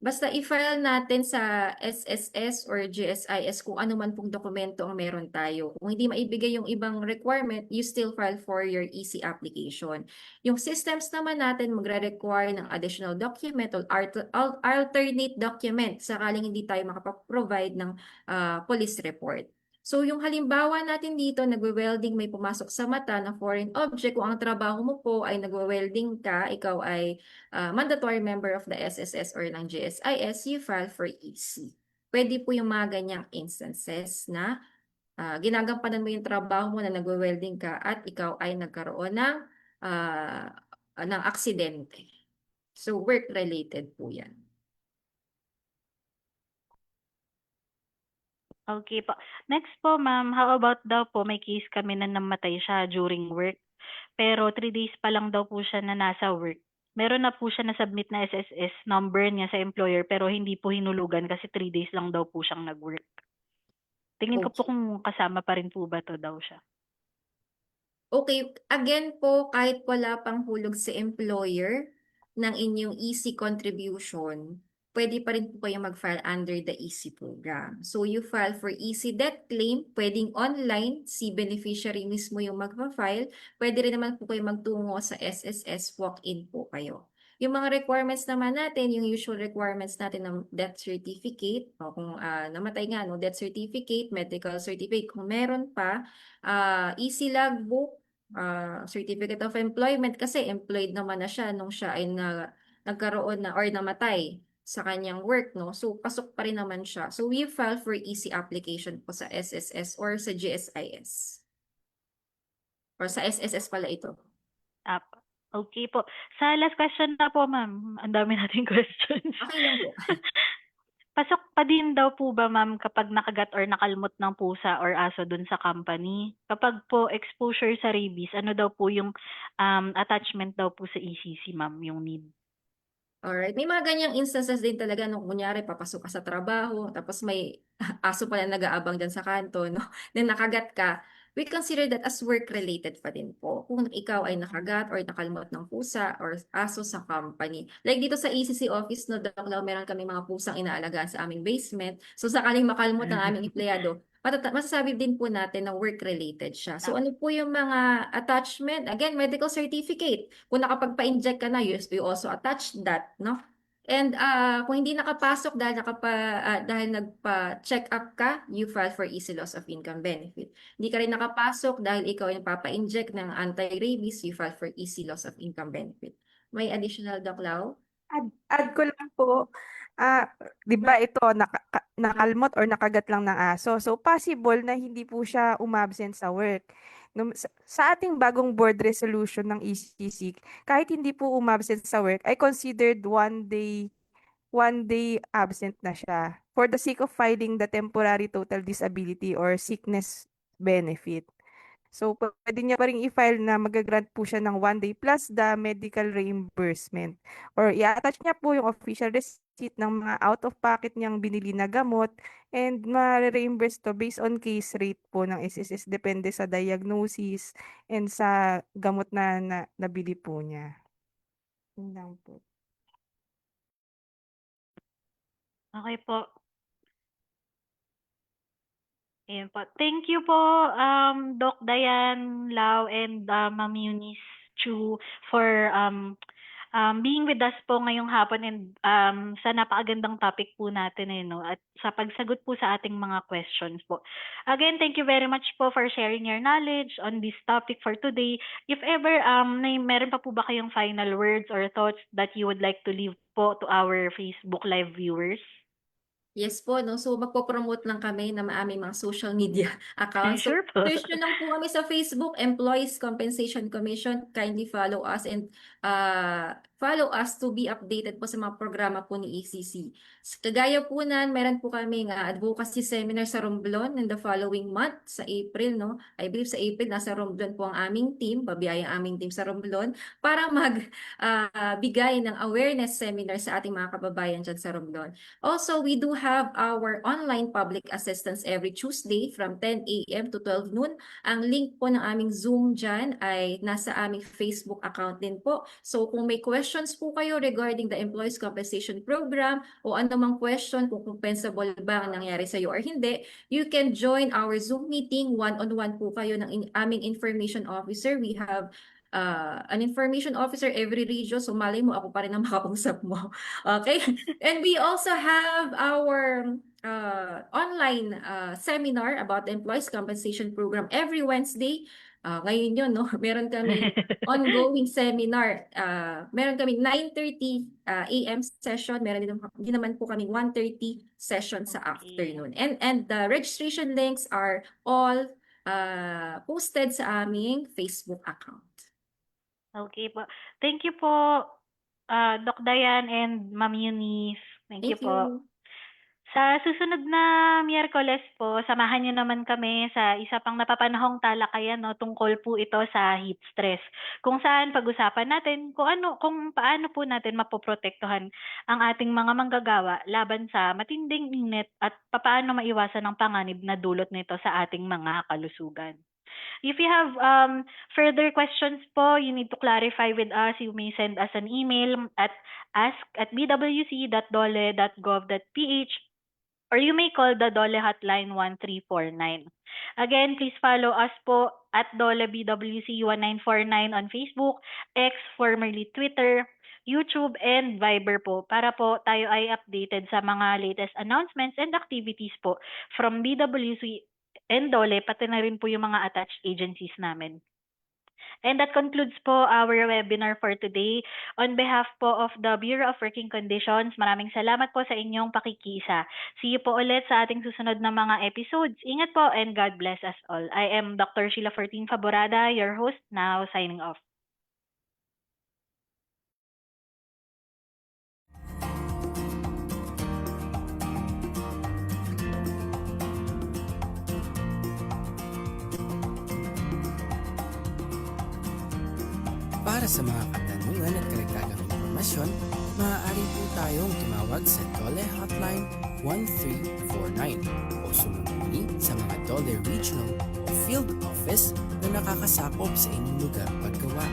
Basta i-file natin sa SSS or GSIS kung ano man pong dokumento ang meron tayo. Kung hindi maibigay yung ibang requirement, you still file for your EC application. Yung systems naman natin magre-require ng additional document or alternate document sakaling hindi tayo makapag-provide ng police report. So yung halimbawa natin dito, nagwe-welding, may pumasok sa mata na foreign object. Kung ang trabaho mo po ay nagwe-welding ka, ikaw ay mandatory member of the SSS or ng GSIS, you file for EC. Pwede po yung mga ganyang instances na ginagampanan mo yung trabaho mo na nagwe-welding ka at ikaw ay nagkaroon ng aksidente. So work-related po yan. Okay po. Next po, ma'am, how about daw po may case kami na namatay siya during work, pero 3 days pa lang daw po siya na nasa work. Meron na po siya na-submit na SSS number niya sa employer pero hindi po hinulugan kasi 3 days lang daw po siyang nag-work. Tingin ko po kung kasama pa rin po ba to daw siya. Okay, again po, kahit wala pang hulog sa employer ng inyong EC contribution, pwede pa rin po kayong mag-file under the EC program. So you file for EC death claim, pwedeng online, si beneficiary mismo yung mag-file. Pwede rin naman po kayo magtungo sa SSS, walk-in po kayo. Yung mga requirements naman natin, yung usual requirements natin ng death certificate, o kung namatay nga, no, death certificate, medical certificate, kung meron pa, EC logbook, certificate of employment kasi employed naman na siya nung siya ay nagkaroon na or namatay sa kanyang work, no? So, pasok pa rin naman siya. So, we file for EC application po sa SSS or sa GSIS. Or sa SSS pala ito. Okay po. Sa last question na po, ma'am. Ang dami nating questions. Okay lang po. Pasok pa din daw po ba, ma'am, kapag nakagat or nakalmot ng pusa or aso dun sa company? Kapag po exposure sa rabies, ano daw po yung attachment daw po sa ECC, ma'am, yung need? Alright. May mga ganyang instances din talaga nung kunyari papasok ka sa trabaho, tapos may aso pala nag-aabang dyan sa kanto, no? Then nakagat ka. We consider that as work-related pa din po. Kung ikaw ay nakagat or nakalmot ng pusa or aso sa company. Like dito sa ECC office, no, Doc Lau, meron kami mga pusang inaalagaan sa aming basement. So sakaling makalmot ang aming empleyado, masasabi din po natin na work-related siya. So ano po yung mga attachment? Again, medical certificate. Kung nakapagpa-inject ka na, you also attach that, no? And kung hindi nakapasok dahil nagpa-check up ka, you file for easy loss of income benefit. Hindi ka rin nakapasok dahil ikaw ay nagpapa-inject ng anti-rabies, you file for easy loss of income benefit. May additional, Doc Lau? Add ko lang po, di ba ito nakalmot or nakagat lang ng aso. So possible na hindi po siya umabsent sa work. Sa ating bagong board resolution ng ECC, kahit hindi po umabsent sa work, ay considered 1 day absent na siya for the sake of filing the temporary total disability or sickness benefit. So, pwede niya pa rin i-file na magagrant po siya ng 1 day plus the medical reimbursement. Or i-attach niya po yung official receipt ng mga out-of-pocket niyang binili na gamot and ma-reimburse to based on case rate po ng SSS. Depende sa diagnosis and sa gamot na nabili po niya. Yun lang po. Okay po. Ayan po. Thank you po, Doc Diane Lau and Ma'am Eunice Chu for being with us po ngayong hapon and sa napakagandang topic po natin no, at sa pagsagot po sa ating mga questions po. Again, thank you very much po for sharing your knowledge on this topic for today. If ever meron pa po ba kayong final words or thoughts that you would like to leave po to our Facebook Live viewers? Yes po, no? So magpo-promote lang kami na aming mga social media accounts. So Sure po. search nyo lang po kami sa Facebook, Employees Compensation Commission. Kindly follow us and follow us to be updated po sa mga programa po ni ECC. Kagaya po meron po kami advocacy seminar sa Romblon in the following month sa April, no? I believe sa April nasa Romblon po ang aming team, babiyay ang aming team sa Romblon para magbigay ng awareness seminar sa ating mga kababayan dyan sa Romblon. Also, we do have our online public assistance every Tuesday from 10 a.m. to 12 noon. Ang link po ng aming Zoom dyan ay nasa aming Facebook account din po. So kung may question questions po kayo regarding the Employees Compensation Program o anumang question kung compensable ba ang nangyari sa iyo or hindi, you can join our Zoom meeting. One-on-one po kayo ng aming information officer. We have an information officer every region, so malay mo ako pa rin ang makausap mo. Okay? And we also have our online seminar about the Employees Compensation Program every Wednesday. Ngayon yun, no? Meron kami ongoing seminar. Meron kami 9:30 a.m. session. Meron din naman po kami 1:30 session sa afternoon. And the registration links are all posted sa aming Facebook account. Okay po. Thank you po, Doc Dayan and Ma'am Eunice. Thank you po. Sa susunod na Miyerkules po, samahan niyo naman kami sa isa pang napapanahong talakayan, no, tungkol po ito sa heat stress. Kung saan pag-usapan natin kung paano po natin mapoprotektuhan ang ating mga manggagawa laban sa matinding init at paano maiwasan ang panganib na dulot nito sa ating mga kalusugan. If you have further questions po, you need to clarify with us. You may send us an email at ask@bwc.dole.gov.ph or you may call the Dole Hotline 1349. Again, please follow us po at Dole BWC 1949 on Facebook, X, formerly Twitter, YouTube, and Viber po para po tayo ay updated sa mga latest announcements and activities po from BWC and Dole, pati na rin po yung mga attached agencies namin. And that concludes po our webinar for today. On behalf po of the Bureau of Working Conditions, maraming salamat po sa inyong pakikisa. See you po ulit sa ating susunod na mga episodes. Ingat po and God bless us all. I am Dr. Sheila Fortin Faborada, your host, now signing off. Para sa mga katanungan at karagdagang impormasyon, maaari po tayong tumawag sa Dole Hotline 1349 o sumuni sa mga Dole Regional o Field Office na nakakasakop sa inyong lugar paggawa.